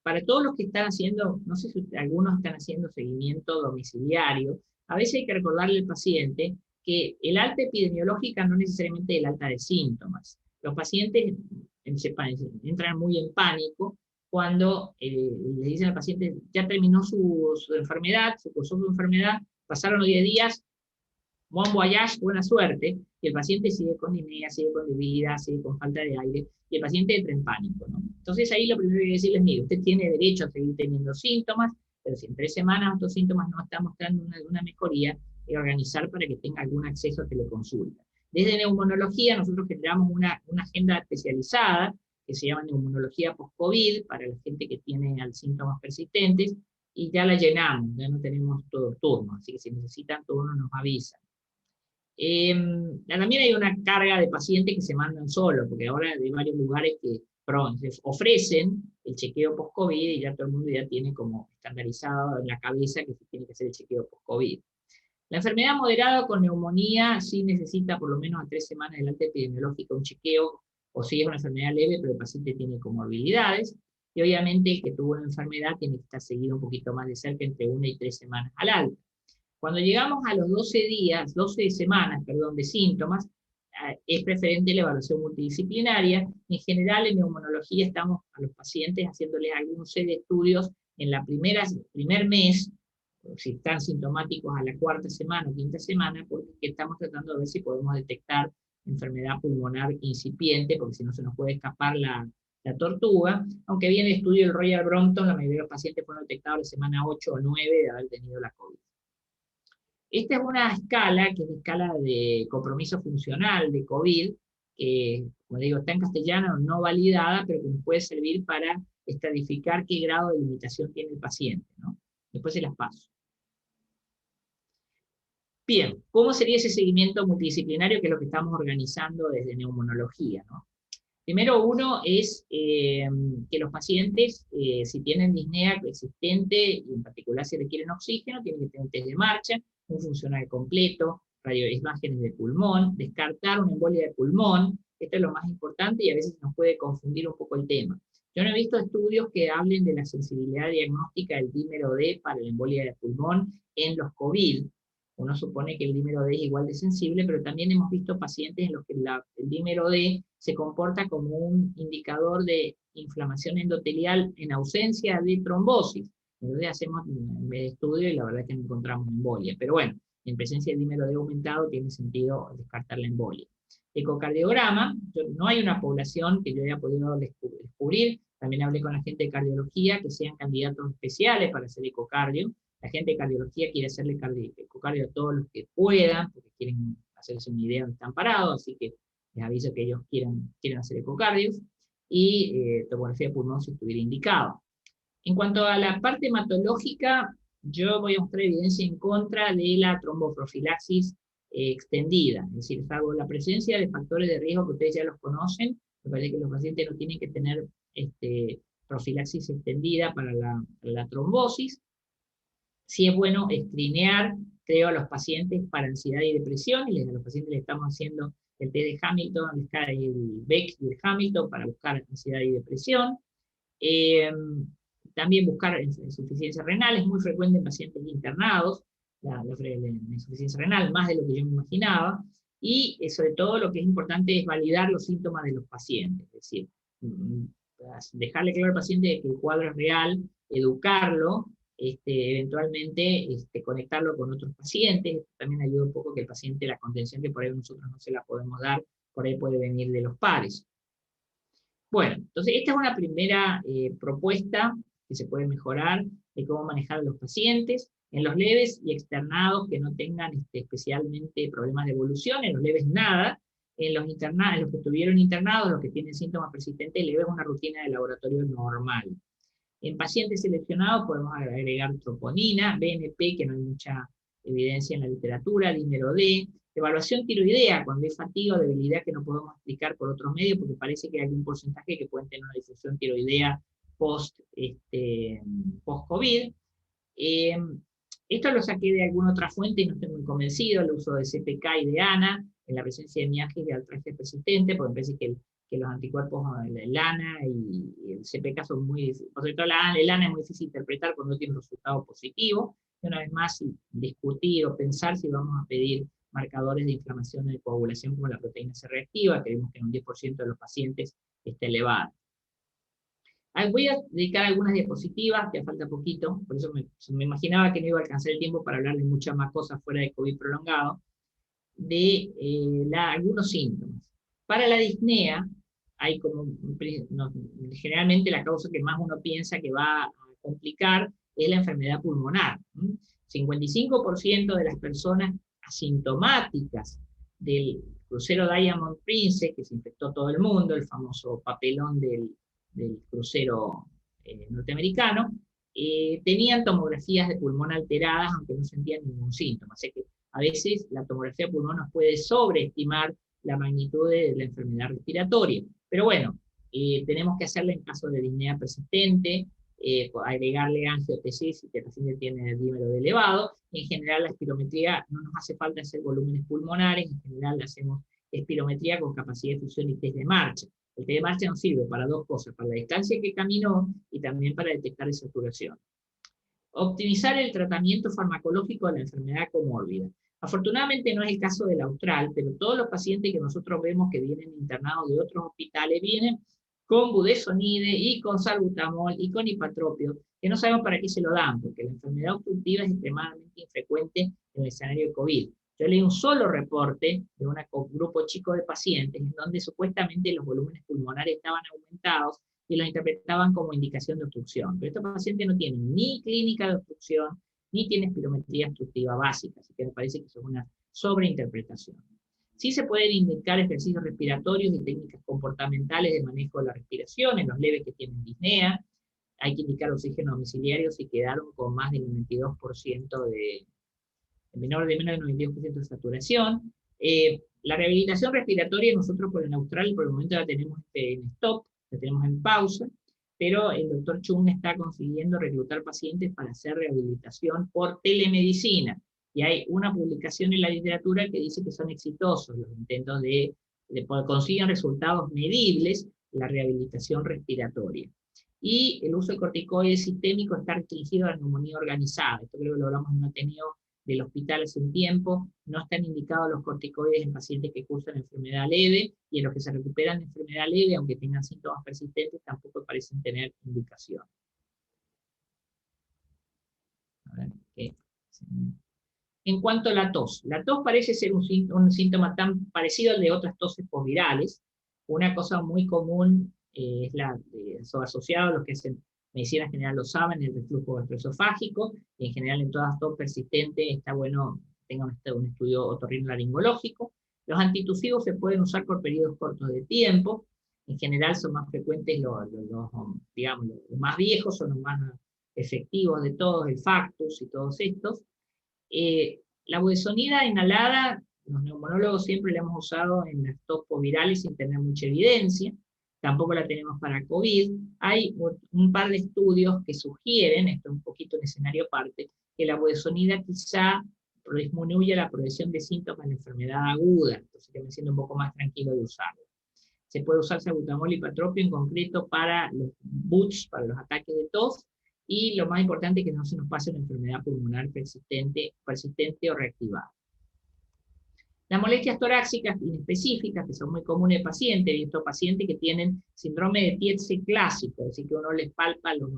Para todos los que están haciendo, no sé si algunos están haciendo seguimiento domiciliario, a veces hay que recordarle al paciente que el alta epidemiológica no necesariamente es el alta de síntomas. Los pacientes entran muy en pánico cuando le dicen al paciente: ya terminó su enfermedad, se cursó su enfermedad, pasaron los 10 días, bon voyage, buena suerte, y el paciente sigue con disnea, sigue con debilidad, sigue con falta de aire, y el paciente entra en pánico, ¿no? Entonces ahí lo primero que hay que decirles: mire, usted tiene derecho a seguir teniendo síntomas, pero si en 3 semanas estos síntomas no están mostrando una mejoría, hay que organizar para que tenga algún acceso a teleconsulta. Desde neumonología nosotros generamos una agenda especializada que se llama neumonología post-COVID para la gente que tiene síntomas persistentes, y ya la llenamos, ya no tenemos todo turno, así que si necesitan turno nos avisan. También hay una carga de pacientes que se mandan solos, porque ahora hay varios lugares que ofrecen el chequeo post-COVID y ya todo el mundo ya tiene como estandarizado en la cabeza que se tiene que hacer el chequeo post-COVID. La enfermedad moderada con neumonía sí necesita por lo menos a 3 semanas del alta epidemiológica un chequeo, o si es una enfermedad leve pero el paciente tiene comorbilidades, y obviamente el que tuvo una enfermedad tiene que estar seguido un poquito más de cerca, entre 1 y 3 semanas al alta. Cuando llegamos a los 12 semanas de síntomas, es preferente la evaluación multidisciplinaria. En general, en neumonología estamos a los pacientes haciéndoles algunos set de estudios en la primer mes, si están sintomáticos a la 4ª semana o 5ª semana, porque estamos tratando de ver si podemos detectar enfermedad pulmonar incipiente, porque si no se nos puede escapar la tortuga. Aunque bien el estudio del Royal Brompton, la mayoría de los pacientes fueron detectados a la semana 8 o 9 de haber tenido la COVID. Esta es una escala, que es la escala de compromiso funcional de COVID, que, como digo, está en castellano, no validada, pero que nos puede servir para estratificar qué grado de limitación tiene el paciente, ¿no? Después se las paso. Bien, ¿cómo sería ese seguimiento multidisciplinario, que es lo que estamos organizando desde neumonología, ¿no? Primero, uno es que los pacientes, si tienen disnea existente, y en particular si requieren oxígeno, tienen que tener un test de marcha, un funcional completo, radioimágenes de pulmón, descartar una embolia de pulmón. Esto es lo más importante y a veces nos puede confundir un poco el tema. Yo no he visto estudios que hablen de la sensibilidad diagnóstica del dímero D para la embolia de pulmón en los COVID. Uno supone que el dímero D es igual de sensible, pero también hemos visto pacientes en los que el dímero D se comporta como un indicador de inflamación endotelial en ausencia de trombosis. Entonces hacemos un estudio y la verdad es que no encontramos embolia. Pero bueno, en presencia de dímero D aumentado tiene sentido descartar la embolia. Ecocardiograma: no hay una población que yo haya podido descubrir. También hablé con la gente de cardiología que sean candidatos especiales para hacer ecocardio. La gente de cardiología quiere hacerle ecocardio a todos los que puedan, porque quieren hacerse una idea dónde están parados, así que les aviso que ellos quieren hacer ecocardios, y tomografía de pulmón si estuviera indicado. En cuanto a la parte hematológica, yo voy a mostrar evidencia en contra de la tromboprofilaxis extendida, es decir, salvo la presencia de factores de riesgo que ustedes ya los conocen, me parece que los pacientes no tienen que tener profilaxis extendida para la trombosis. Sí es bueno escreenear, creo, a los pacientes para ansiedad y depresión, y a los pacientes le estamos haciendo el test de Hamilton, el Beck y el Hamilton para buscar ansiedad y depresión. También buscar insuficiencia renal, es muy frecuente en pacientes internados, la insuficiencia renal, más de lo que yo me imaginaba, y sobre todo lo que es importante es validar los síntomas de los pacientes, es decir, dejarle claro al paciente que el cuadro es real, educarlo, eventualmente conectarlo con otros pacientes, también ayuda un poco que el paciente, la contención que por ahí nosotros no se la podemos dar, por ahí puede venir de los pares. Bueno, entonces esta es una primera propuesta que se puede mejorar de cómo manejar a los pacientes, en los leves y externados que no tengan especialmente problemas de evolución, en los leves nada, en los que estuvieron internados, los que tienen síntomas persistentes leves, una rutina de laboratorio normal. En pacientes seleccionados podemos agregar troponina, BNP, que no hay mucha evidencia en la literatura, dímero D, evaluación tiroidea, cuando hay fatiga o debilidad que no podemos explicar por otros medios, porque parece que hay un porcentaje que pueden tener una disfunción tiroidea post-COVID. Esto lo saqué de alguna otra fuente y no estoy muy convencido, el uso de CPK y de ANA, en la presencia de miasis de altraje persistente, porque me parece que los anticuerpos, el ANA y el CPK son muy difíciles, sobre todo el ANA es muy difícil de interpretar cuando no tiene un resultado positivo, y una vez más discutir o pensar si vamos a pedir marcadores de inflamación de coagulación como la proteína C reactiva, que vemos que en un 10% de los pacientes está elevada. Voy a dedicar algunas diapositivas, que falta poquito, por eso me imaginaba que no iba a alcanzar el tiempo para hablar de muchas más cosas fuera de COVID prolongado, de algunos síntomas. Para la disnea, hay generalmente la causa que más uno piensa que va a complicar es la enfermedad pulmonar. 55% de las personas asintomáticas del crucero Diamond Princess, que se infectó todo el mundo, el famoso papelón del crucero norteamericano, tenían tomografías de pulmón alteradas, aunque no sentían ningún síntoma. Así que a veces la tomografía de pulmón nos puede sobreestimar la magnitud de la enfermedad respiratoria. Pero bueno, tenemos que hacerla en caso de disnea persistente, agregarle angiotesis si el paciente tiene el dímero elevado. En general la espirometría no nos hace falta hacer volúmenes pulmonares, en general hacemos espirometría con capacidad de fusión y test de marcha. El test de marcha nos sirve para dos cosas, para la distancia que caminó y también para detectar saturación. Optimizar el tratamiento farmacológico de la enfermedad comórbida. Afortunadamente no es el caso del Austral, pero todos los pacientes que nosotros vemos que vienen internados de otros hospitales vienen con budesonide y con salbutamol y con hipatropio, que no sabemos para qué se lo dan, porque la enfermedad obstructiva es extremadamente infrecuente en el escenario de COVID. Yo leí un solo reporte de un grupo chico de pacientes en donde supuestamente los volúmenes pulmonares estaban aumentados y los interpretaban como indicación de obstrucción. Pero estos pacientes no tienen ni clínica de obstrucción, ni tienen espirometría obstructiva básica, así que me parece que eso es una sobreinterpretación. Sí se pueden indicar ejercicios respiratorios y técnicas comportamentales de manejo de la respiración en los leves que tienen disnea. Hay que indicar oxígeno domiciliario si quedaron con más del 92% menos del 92% de saturación. La rehabilitación respiratoria nosotros con el Austral por el momento la tenemos en stop, la tenemos en pausa, pero el doctor Chung está consiguiendo reclutar pacientes para hacer rehabilitación por telemedicina. Y hay una publicación en la literatura que dice que son exitosos los intentos de consiguen resultados medibles la rehabilitación respiratoria. Y el uso de corticoides sistémicos está restringido a la neumonía organizada. Esto creo que lo hablamos en un Ateneo del hospital hace un tiempo. No están indicados los corticoides en pacientes que cursan enfermedad leve, y en los que se recuperan de enfermedad leve, aunque tengan síntomas persistentes, tampoco parecen tener indicación. A ver, ¿qué? En cuanto a la tos parece ser un síntoma tan parecido al de otras toses posvirales. Una cosa muy común es asociado a los que hacen medicina general lo saben, el reflujo gastroesofágico, y en general en todas tos persistentes está bueno tenga un estudio otorrinolaringológico. Los antitusivos se pueden usar por periodos cortos de tiempo. En general son más frecuentes digamos, los más viejos, son los más efectivos de todos, el Factus y todos estos. La budesonida inhalada, los neumonólogos siempre la hemos usado en las topovirales sin tener mucha evidencia, tampoco la tenemos para COVID. Hay un par de estudios que sugieren, esto es un poquito en escenario aparte, que la budesonida quizá disminuye la progresión de síntomas de la enfermedad aguda, entonces que me siento un poco más tranquilo de usarlo. Se puede usar salbutamol y patropio en concreto para los BUDS, para los ataques de tos, y lo más importante es que no se nos pase una enfermedad pulmonar persistente o reactivada. Las molestias torácicas inespecíficas, que son muy comunes en pacientes, he visto pacientes que tienen síndrome de Tietze clásico, es decir, que uno les palpa los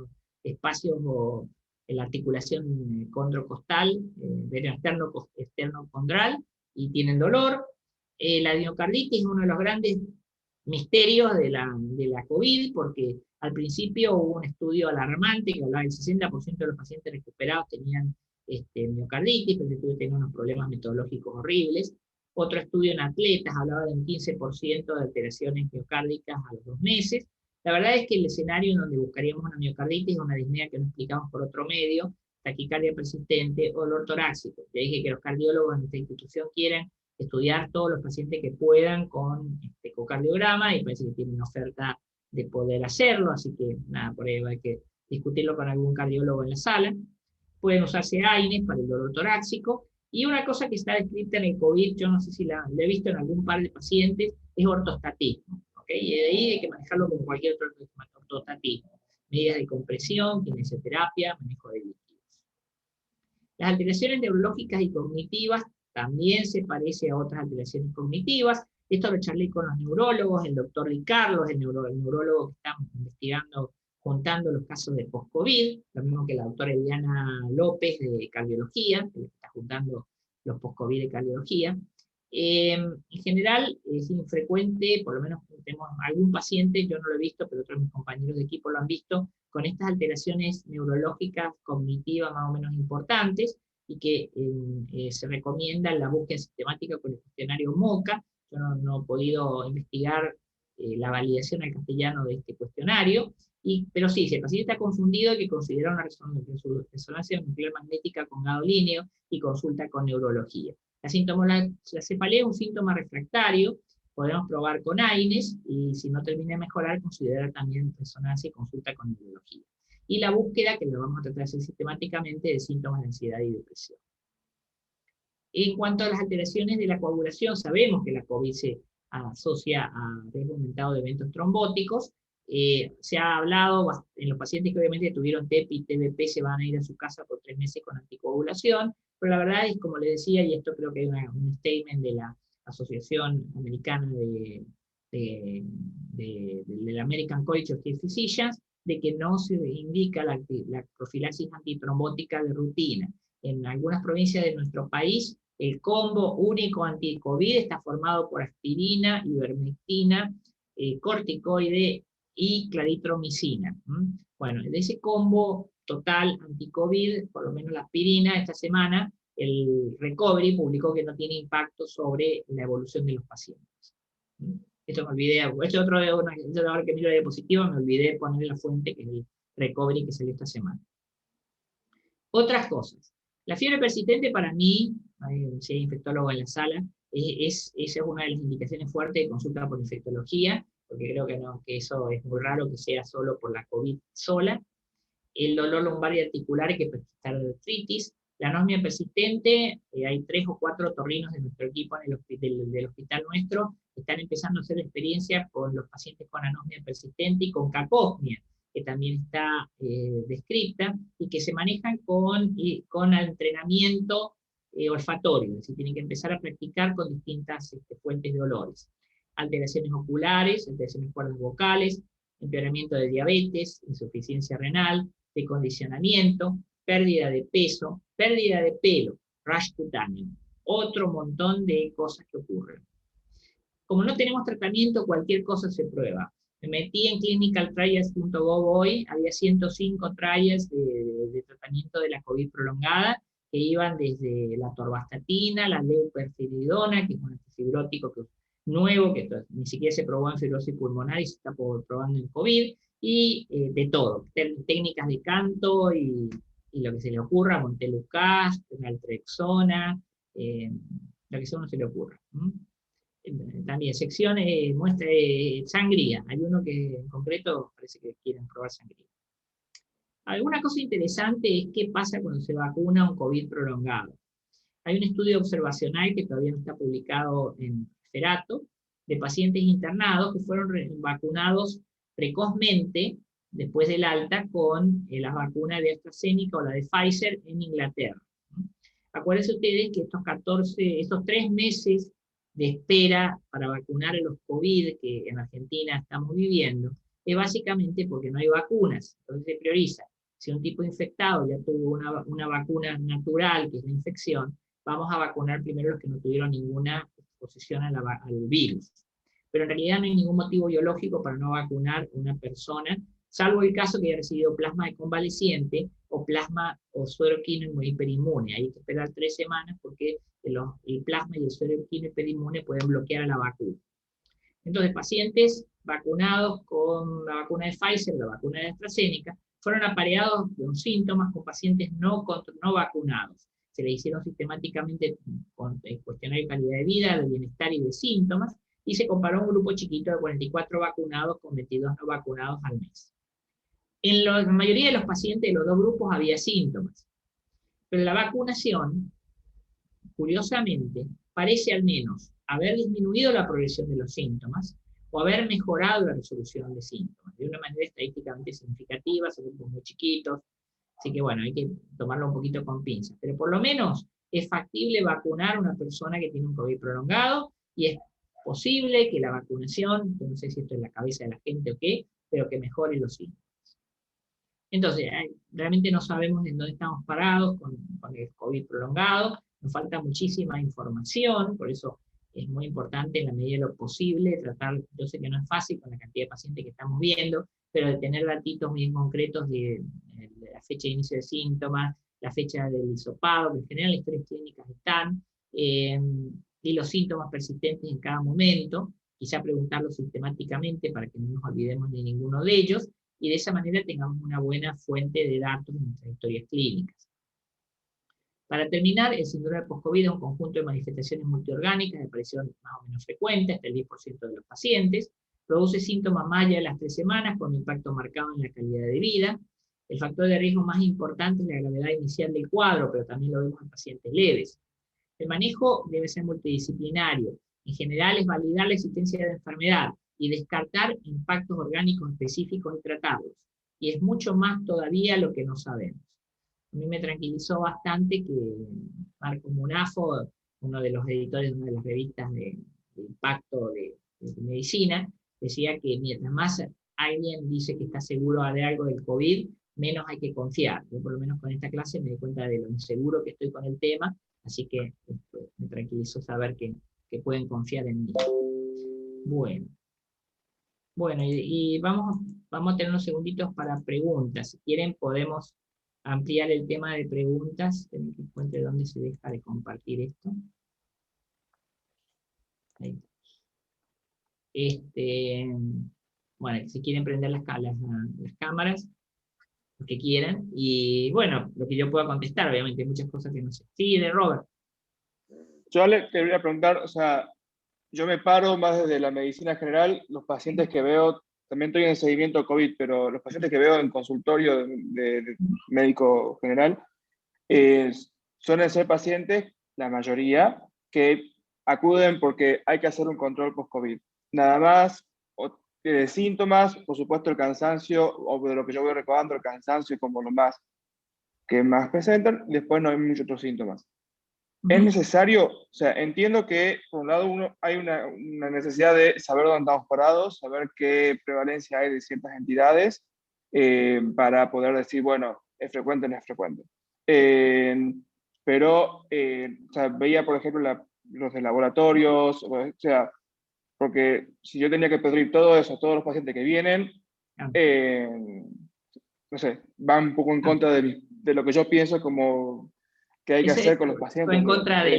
espacios o la articulación condrocostal, externo-condral, y tienen dolor. La adenocarditis es uno de los grandes misterios de la COVID, porque al principio hubo un estudio alarmante que hablaba del 60% de los pacientes recuperados tenían miocarditis, pero tenían unos problemas metodológicos horribles. Otro estudio en atletas hablaba de un 15% de alteraciones miocárdicas a los 2 meses. La verdad es que el escenario en donde buscaríamos una miocarditis es una disnea que no explicamos por otro medio, taquicardia persistente o dolor torácico. Ya dije que los cardiólogos en esta institución quieren estudiar todos los pacientes que puedan con ecocardiograma, y parece que tienen una oferta de poder hacerlo, así que nada, por ahí hay que discutirlo con algún cardiólogo en la sala. Pueden usarse AINES para el dolor torácico, y una cosa que está descrita en el COVID, yo no sé si la he visto en algún par de pacientes, es ortostatismo, ¿okay? Y de ahí hay que manejarlo como cualquier otro ortostatismo. Medidas de compresión, kinesioterapia, manejo de líquidos. Las alteraciones neurológicas y cognitivas también se parece a otras alteraciones cognitivas. Esto lo charlé con los neurólogos, el doctor Di Carlos, el neurólogo que está investigando, juntando los casos de post-COVID, lo mismo que la doctora Eliana López de cardiología, que está juntando los post-COVID de cardiología. En general es infrecuente, por lo menos tenemos algún paciente, yo no lo he visto, pero otros de mis compañeros de equipo lo han visto, con estas alteraciones neurológicas cognitivas más o menos importantes, y que se recomienda la búsqueda sistemática con el cuestionario MOCA. Yo no he podido investigar la validación al castellano de este cuestionario, pero sí, si el paciente está confundido, hay que considerar una resonancia nuclear magnética con gadolíneo y consulta con neurología. La cefalea es un síntoma refractario, podemos probar con AINES, y si no termina de mejorar, considerar también resonancia y consulta con neurología. Y la búsqueda, que lo vamos a tratar de hacer sistemáticamente, de síntomas de ansiedad y depresión. En cuanto a las alteraciones de la coagulación, sabemos que la COVID se asocia a riesgo aumentado de eventos trombóticos. Se ha hablado en los pacientes que obviamente tuvieron TEP y TBP, se van a ir a su casa por 3 meses con anticoagulación, pero la verdad es, como les decía, y esto creo que hay un statement de la Asociación Americana del American College of Physicians, de que no se indica la profilaxis antitrombótica de rutina. En algunas provincias de nuestro país, el combo único anti-COVID está formado por aspirina, ivermectina, corticoide y claritromicina. Bueno, de ese combo total anti-COVID, por lo menos la aspirina, esta semana, el Recovery publicó que no tiene impacto sobre la evolución de los pacientes. Esto me olvidé, ahora que miro la diapositiva, me olvidé poner la fuente, que es el Recovery que salió esta semana. Otras cosas. La fiebre persistente para mí, si hay infectólogo en la sala, esa es una de las indicaciones fuertes de consulta por infectología, porque creo que eso es muy raro que sea solo por la COVID sola. El dolor lumbar y articular, que persistar de artritis. La anosmia persistente, hay 3 o 4 otorrinos de nuestro equipo del hospital nuestro, que están empezando a hacer experiencia con los pacientes con anosmia persistente y con capopnia, que también está descrita, y que se manejan con entrenamiento olfatorio, es decir, tienen que empezar a practicar con distintas fuentes de olores. Alteraciones oculares, alteraciones cuerdas vocales, empeoramiento de diabetes, insuficiencia renal, decondicionamiento, pérdida de peso, pérdida de pelo, rash cutáneo, otro montón de cosas que ocurren. Como no tenemos tratamiento, cualquier cosa se prueba. Me metí en clinicaltrials.gov hoy, había 105 trials de tratamiento de la COVID prolongada, que iban desde la torvastatina, la leuperfiridona, que es un antifibrótico nuevo, que ni siquiera se probó en fibrosis pulmonar y se está probando en COVID, y de todo, técnicas de canto y lo que se le ocurra, montelukast, naltrexona, lo que sea uno se le ocurra. También secciones, muestra sangría, hay uno que en concreto parece que quieren probar sangría. Alguna cosa interesante es qué pasa cuando se vacuna un COVID prolongado. Hay un estudio observacional que todavía no está publicado en Ferato, de pacientes internados que fueron vacunados precozmente, después del alta, con la vacuna de AstraZeneca o la de Pfizer en Inglaterra. Acuérdense ustedes que estos 3 meses de espera para vacunar a los COVID que en Argentina estamos viviendo, es básicamente porque no hay vacunas, entonces se prioriza. Si un tipo infectado ya tuvo una vacuna natural, que es la infección, vamos a vacunar primero los que no tuvieron ninguna exposición al virus. Pero en realidad no hay ningún motivo biológico para no vacunar a una persona, salvo el caso que haya recibido plasma de convaleciente o plasma o suero químico hiperinmune. Hay que esperar 3 semanas porque el plasma y el suero químico hiperinmune pueden bloquear a la vacuna. Entonces, pacientes vacunados con la vacuna de Pfizer, la vacuna de AstraZeneca, fueron apareados con síntomas con pacientes no vacunados. Se le hicieron sistemáticamente cuestionario de calidad de vida, de bienestar y de síntomas, y se comparó un grupo chiquito de 44 vacunados con 22 no vacunados al mes. En la mayoría de los pacientes de los 2 grupos había síntomas, pero la vacunación, curiosamente, parece al menos haber disminuido la progresión de los síntomas o haber mejorado la resolución de síntomas, de una manera estadísticamente significativa, son grupos muy chiquitos, así que bueno, hay que tomarlo un poquito con pinzas, pero por lo menos es factible vacunar a una persona que tiene un COVID prolongado, y es posible que la vacunación, no sé si esto es la cabeza de la gente o qué, pero que mejore los síntomas. Entonces, realmente no sabemos en dónde estamos parados con el COVID prolongado, nos falta muchísima información, por eso es muy importante en la medida de lo posible tratar, yo sé que no es fácil con la cantidad de pacientes que estamos viendo, pero de tener datitos muy concretos de la fecha de inicio de síntomas, la fecha del hisopado, que en general las historias clínicas están, y los síntomas persistentes en cada momento, quizá preguntarlos sistemáticamente para que no nos olvidemos de ninguno de ellos, y de esa manera tengamos una buena fuente de datos en nuestras historias clínicas. Para terminar, el síndrome post-COVID es un conjunto de manifestaciones multiorgánicas de aparición más o menos frecuente, hasta el 10% de los pacientes, produce síntomas más allá de las 3 semanas, con impacto marcado en la calidad de vida. El factor de riesgo más importante es la gravedad inicial del cuadro, pero también lo vemos en pacientes leves. El manejo debe ser multidisciplinario. En general es validar la existencia de la enfermedad y descartar impactos orgánicos específicos y tratarlos. Y es mucho más todavía lo que no sabemos. A mí me tranquilizó bastante que Marco Munafo, uno de los editores de una de las revistas de impacto de medicina, decía que mientras más alguien dice que está seguro de algo del COVID, menos hay que confiar. Yo por lo menos con esta clase me di cuenta de lo inseguro que estoy con el tema, así que me tranquilizó saber que pueden confiar en mí. Bueno, y vamos a tener unos segunditos para preguntas. Si quieren podemos ampliar el tema de preguntas. Tengo que encontrar dónde se deja de compartir esto. Ahí. Bueno, si quieren prender las cámaras, lo que quieran. Y bueno, lo que yo pueda contestar, obviamente hay muchas cosas que no sé. Sí, de Robert. Yo te voy a preguntar, o sea, yo me paro más desde la medicina general, los pacientes que veo, también estoy en seguimiento COVID, pero los pacientes que veo en consultorio de médico general, suelen ser pacientes, la mayoría, que acuden porque hay que hacer un control post-COVID. Nada más, de síntomas, por supuesto el cansancio, o de lo que yo voy recordando, el cansancio como lo más que más presentan, después no hay muchos otros síntomas. Es necesario, o sea, entiendo que por un lado hay una necesidad de saber dónde estamos parados, saber qué prevalencia hay de ciertas entidades, para poder decir, bueno, es frecuente o no es frecuente. Pero, o sea, veía, por ejemplo, los de laboratorios, o sea, porque si yo tenía que pedir todo eso a todos los pacientes que vienen, no sé, va un poco en contra de lo que yo pienso como que hay que Eso hacer es con los pacientes. en contra de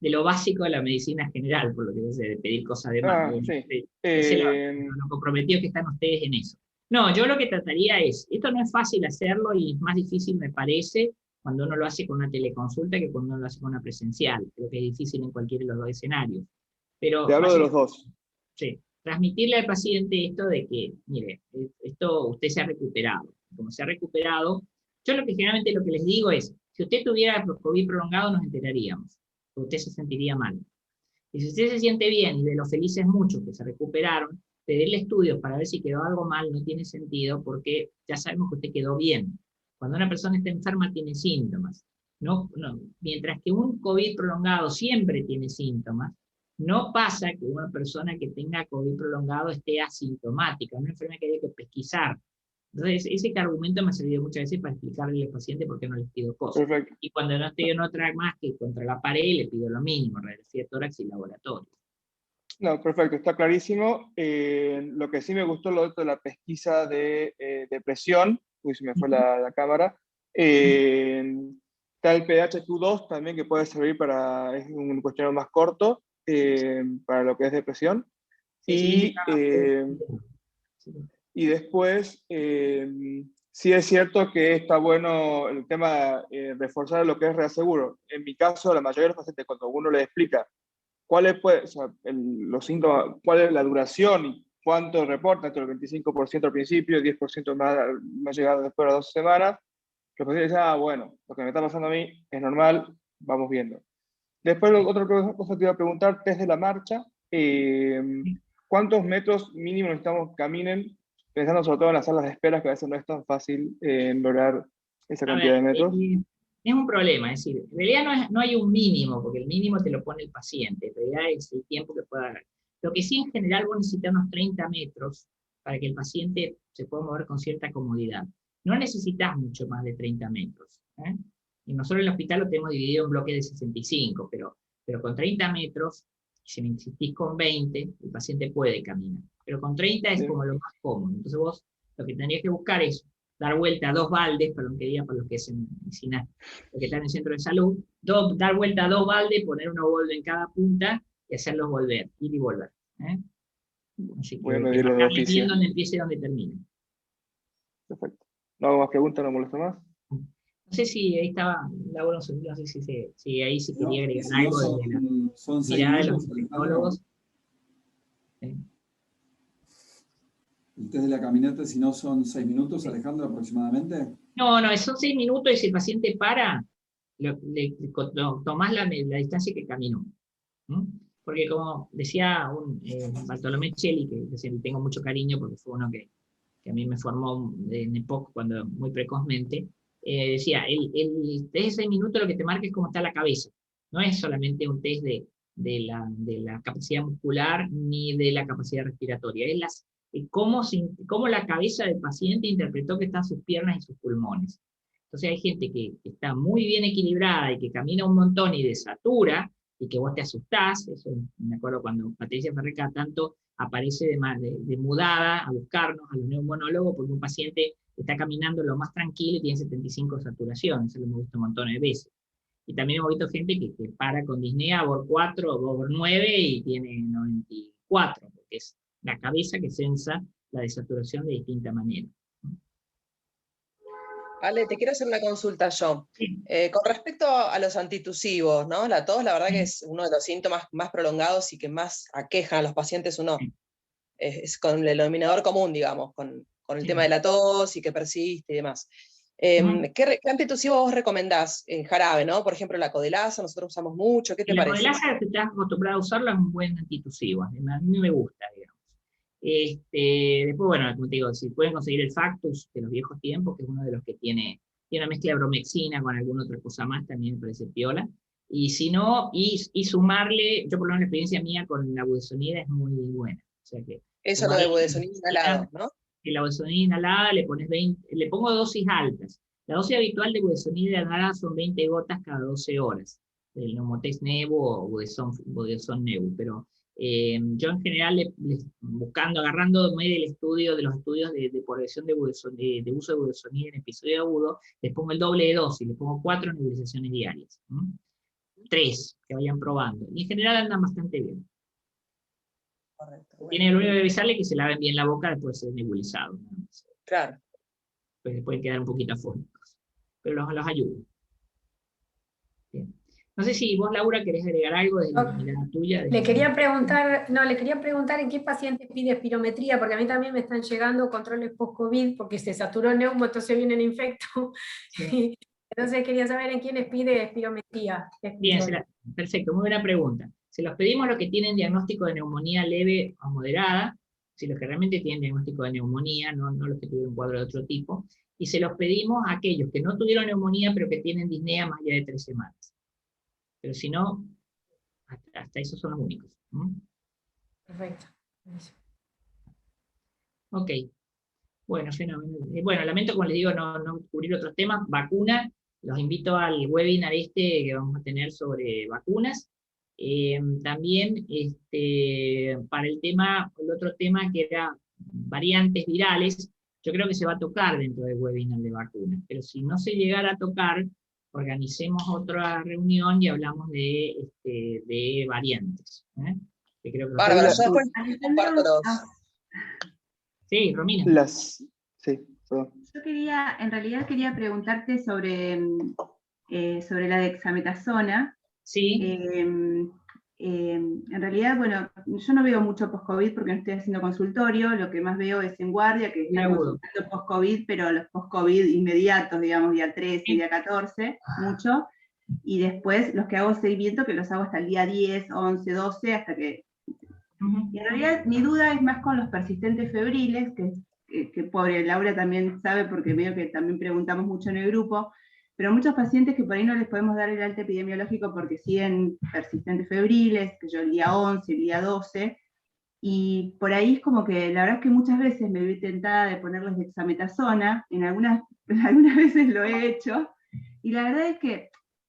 lo básico de la medicina general, por lo que dice, de pedir cosas de más. Sí. Lo comprometidos que están ustedes en eso. No, yo lo que trataría es, esto no es fácil hacerlo y es más difícil, me parece, cuando uno lo hace con una teleconsulta que cuando uno lo hace con una presencial. Creo que es difícil en cualquiera de los dos escenarios. Pero Te hablo de los dos. sí, transmitirle al paciente esto de que, mire, esto usted se ha recuperado. Como se ha recuperado, yo generalmente lo que les digo es, si usted tuviera COVID prolongado nos enteraríamos, usted se sentiría mal. Y si usted se siente bien y de los felices muchos que se recuperaron, pedirle estudios para ver si quedó algo mal no tiene sentido porque ya sabemos que usted quedó bien. Cuando una persona está enferma tiene síntomas. Mientras que un COVID prolongado siempre tiene síntomas, no pasa que una persona que tenga COVID prolongado esté asintomática, una enfermedad que hay que pesquisar. Entonces, ese argumento me ha servido muchas veces para explicarle al paciente por qué no les pido cosas. Perfecto. Y cuando no estoy en otra más que contra la pared, le pido lo mínimo, radiografía de tórax y laboratorio. No, perfecto, está clarísimo. Lo que sí me gustó lo de la pesquisa de depresión, uy, se me fue la cámara. Está el PHQ-2 también, que puede servir para, es un cuestionario más corto, para lo que es depresión. Y después, sí es cierto que está bueno el tema reforzar lo que es reaseguro. En mi caso, la mayoría de los pacientes, cuando uno les explica los síntomas, cuál es la duración y cuánto reporta, entre el 25% al principio, el 10% más llegado después de 2 semanas, los pacientes dicen, bueno, lo que me está pasando a mí es normal, vamos viendo. Después, otra cosa que te iba a preguntar, test de la marcha, ¿cuántos metros mínimo necesitamos que caminen? Pensando sobre todo en las salas de espera, que a veces no es tan fácil lograr esa cantidad de metros. Es un problema, es decir, en realidad no hay un mínimo, porque el mínimo te lo pone el paciente, en realidad es el tiempo que pueda dar. Lo que sí en general vos necesitas unos 30 metros para que el paciente se pueda mover con cierta comodidad. No necesitas mucho más de 30 metros. Y nosotros en el hospital lo tenemos dividido en bloques de 65, pero con 30 metros, si me insistís con 20, el paciente puede caminar. Pero con 30 es como lo más cómodo. Entonces vos lo que tendrías que buscar es dar vuelta a 2 baldes, para los que es en medicina, los que están en el centro de salud, dar vuelta a 2 baldes, poner uno bolde en cada punta y hacerlos volver, ir y volver. Así que, voy a medirlo de oficio. Donde empiece y donde termine. Perfecto. ¿No hago más preguntas? ¿No molesto más? No sé si ahí estaba, Laura, no sé si ahí se quería agregar si algo no, de la son mirada de 6 los minutos, psicólogos. ¿El test de la caminata, si no son 6 minutos, Alejandro, aproximadamente? No, son 6 minutos y si el paciente para, tomás la distancia que caminó. Porque como decía Bartolomé Celli, que tengo mucho cariño porque fue uno que a mí me formó en EPOC muy precozmente, decía, el test de 6 minutos lo que te marca es cómo está la cabeza. No es solamente un test de la capacidad muscular ni de la capacidad respiratoria, es cómo la cabeza del paciente interpretó que están sus piernas y sus pulmones. Entonces hay gente que está muy bien equilibrada y que camina un montón y desatura, y que vos te asustás. Eso me acuerdo cuando Patricia Ferreca tanto aparece de mudada a buscarnos, a los neumonólogos, porque un paciente está caminando lo más tranquilo y tiene 75 de saturación. Eso lo hemos visto un montón de veces. Y también hemos visto gente que para con disnea por 4 o por 9 y tiene 94, porque es la cabeza que sensa la desaturación de distinta manera. Ale, te quiero hacer una consulta yo. Sí. Con respecto a los antitusivos, ¿no? La tos, la verdad que es uno de los síntomas más prolongados y que más aquejan a los pacientes es con el denominador común, digamos, con el tema de la tos y que persiste y demás. ¿Qué antitusivo vos recomendás? Jarabe, ¿no? Por ejemplo, la Codelasa, nosotros usamos mucho, ¿qué te parece? La Codelasa, que estás acostumbrado a usarla, es un buen antitusivo, a mí me gusta, digamos. Después, bueno, como te digo, si pueden conseguir el Factus de los viejos tiempos, que es uno de los que tiene una mezcla de bromexina con alguna otra cosa más, también me parece piola. Y si no, y sumarle, yo por lo menos la experiencia mía con la budesonida es muy buena. O sea que, eso es lo de budesonida inhalado, ¿no? Que la budesonida inhalada le pones 20, le pongo dosis altas. La dosis habitual de budesonida inhalada son 20 gotas cada 12 horas, del Neumotex Nebu o Budesón Nebu, pero Yo en general, agarrándome del estudio, de los estudios de población de uso de budesonida en episodio agudo, les pongo el doble de dosis, les pongo 4 nebulizaciones diarias. 3, que vayan probando. Y en general andan bastante bien. Correcto. Bueno. Tiene lo único que avisarle que se laven bien la boca después de ser nebulizado, ¿no? Claro. Pues pueden quedar un poquito afónicos. Pero los ayudo. Bien. No sé si vos, Laura, querés agregar algo desde la mirada tuya. Le quería preguntar en qué pacientes pide espirometría, porque a mí también me están llegando controles post-COVID, porque se saturó el neumo, entonces vienen infectos. Sí. Entonces quería saber en quiénes pide espirometría. Bien, perfecto, muy buena pregunta. Se los pedimos a los que tienen diagnóstico de neumonía leve o moderada, si los que realmente tienen diagnóstico de neumonía, no los que tuvieron un cuadro de otro tipo, y se los pedimos a aquellos que no tuvieron neumonía, pero que tienen disnea más allá de 3 semanas. Pero si no, hasta esos son los únicos. Perfecto. Ok. Bueno, fenómeno. Bueno, lamento, como les digo, no cubrir otros temas. Vacuna, los invito al webinar que vamos a tener sobre vacunas. También para el otro tema que era variantes virales, yo creo que se va a tocar dentro del webinar de vacunas, pero si no se llegara a tocar, organicemos otra reunión y hablamos de variantes. Que creo que Bárbaro, yo después comparto los... Sí, Romina. Sí, perdón. Yo en realidad quería preguntarte sobre la dexametasona. Sí. En realidad, bueno, yo no veo mucho post-COVID porque no estoy haciendo consultorio, lo que más veo es en guardia, que están consultando post-COVID, pero los post-COVID inmediatos, digamos, día 13, día 14, mucho, y después los que hago seguimiento, que los hago hasta el día 10, 11, 12, hasta que... Y en realidad mi duda es más con los persistentes febriles, que pobre Laura también sabe, porque veo que también preguntamos mucho en el grupo, pero muchos pacientes que por ahí no les podemos dar el alta epidemiológico porque siguen persistentes febriles, que yo el día 11, el día 12, y por ahí es como que la verdad es que muchas veces me vi tentada de ponerles dexametasona, algunas veces lo he hecho, y la verdad es que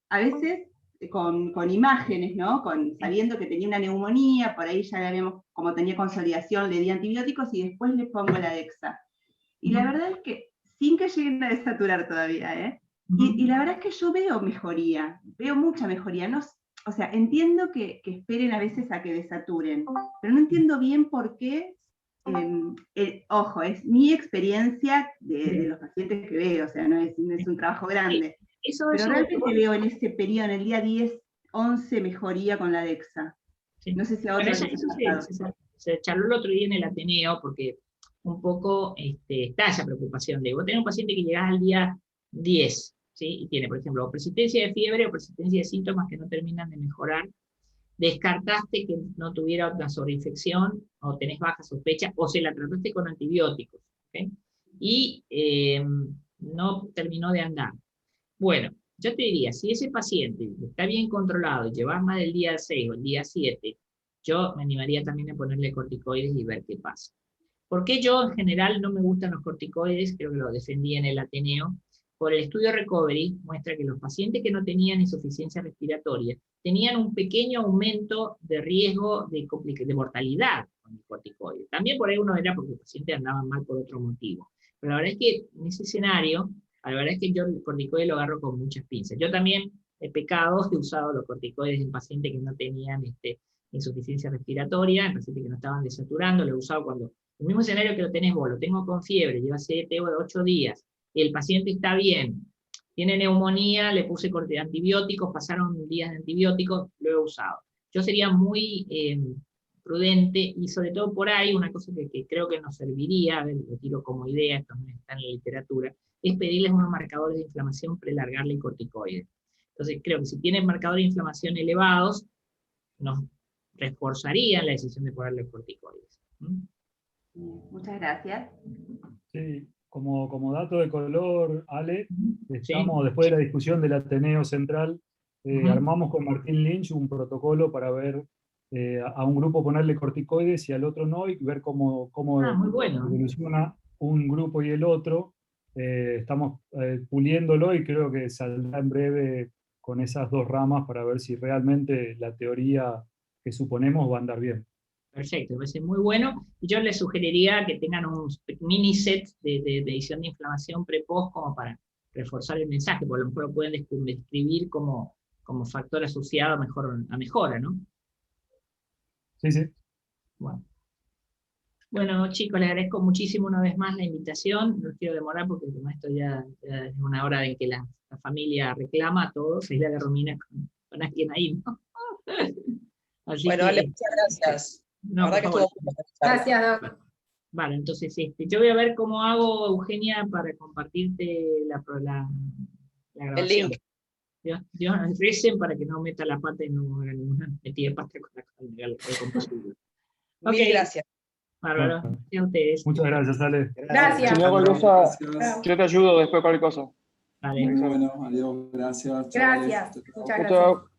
a veces con imágenes, ¿no? Sabiendo que tenía una neumonía, por ahí ya le habíamos, como tenía consolidación, le di antibióticos y después le pongo la dexa. Y la verdad es que, sin que lleguen a desaturar todavía, y la verdad es que yo veo mejoría, veo mucha mejoría. No, o sea, entiendo que esperen a veces a que desaturen, pero no entiendo bien por qué. Ojo, es mi experiencia de los pacientes que veo, o sea, no es un trabajo grande. Pero realmente veo en ese periodo, en el día 10, 11, mejoría con la dexa. Sí. No sé si a otros se charló el otro día en el Ateneo, porque un poco está esa preocupación de vos tenés un paciente que llegás al día 10, ¿sí? Y tiene, por ejemplo, o persistencia de fiebre o persistencia de síntomas que no terminan de mejorar, descartaste que no tuviera otra sobreinfección, o tenés baja sospecha, o se la trataste con antibióticos, ¿okay? Y no terminó de andar. Bueno, yo te diría, si ese paciente está bien controlado y llevas más del día 6 o el día 7, yo me animaría también a ponerle corticoides y ver qué pasa. ¿Por qué yo en general no me gustan los corticoides? Creo que lo defendí en el Ateneo. Por el estudio Recovery muestra que los pacientes que no tenían insuficiencia respiratoria tenían un pequeño aumento de riesgo de mortalidad con el corticoide. También por ahí uno era porque los pacientes andaban mal por otro motivo. Pero la verdad es que en ese escenario, la verdad es que yo el corticoide lo agarro con muchas pinzas. Yo también he pecado, he usado los corticoides en pacientes que no tenían insuficiencia respiratoria, en pacientes que no estaban desaturando, lo he usado cuando, el mismo escenario que lo tenés vos, lo tengo con fiebre, lleva 7 o 8 días, y el paciente está bien, tiene neumonía, le puse antibióticos, pasaron días de antibióticos, lo he usado. Yo sería muy prudente, y sobre todo por ahí, una cosa que creo que nos serviría, a ver, lo tiro como idea, esto no está en la literatura, es pedirles unos marcadores de inflamación prelargarle corticoides. Entonces creo que si tienen marcadores de inflamación elevados, nos reforzarían la decisión de ponerle corticoides. Muchas gracias. Sí, como dato de color, Ale, estamos, sí, después de la discusión del Ateneo Central, armamos con Martín Lynch un protocolo para ver a un grupo ponerle corticoides y al otro no, y ver cómo muy bueno. evoluciona un grupo y el otro. Estamos puliéndolo y creo que saldrá en breve con esas dos ramas para ver si realmente la teoría que suponemos va a andar bien. Perfecto, me parece muy bueno. Y yo les sugeriría que tengan un mini set de medición de inflamación pre-post como para reforzar el mensaje, porque a lo mejor lo pueden describir como factor asociado a mejora, ¿no? Sí, sí. Bueno, chicos, les agradezco muchísimo una vez más la invitación. No quiero demorar porque con esto ya es una hora en que la familia reclama a todos, Isla de Romina con alguien ahí, ¿no? Así bueno, que, Ale, muchas gracias. No, La verdad que por favor. estuvo muy interesante. Gracias, Doc. Vale, entonces yo voy a ver cómo hago, Eugenia, para compartirte la grabación. El link. Dios, recen para que no meta la pata y no haga ninguna metida de pata con el compartido. Mil gracias. Bárbaro. Gracias a ustedes. Muchas gracias, Ale. Gracias. Si no hago cosa, Gracias. yo te ayudo después cualquier cosa. Vale. Muy bueno, adiós, gracias. Chao, Gracias. Ale. Muchas Chao, gracias. chao.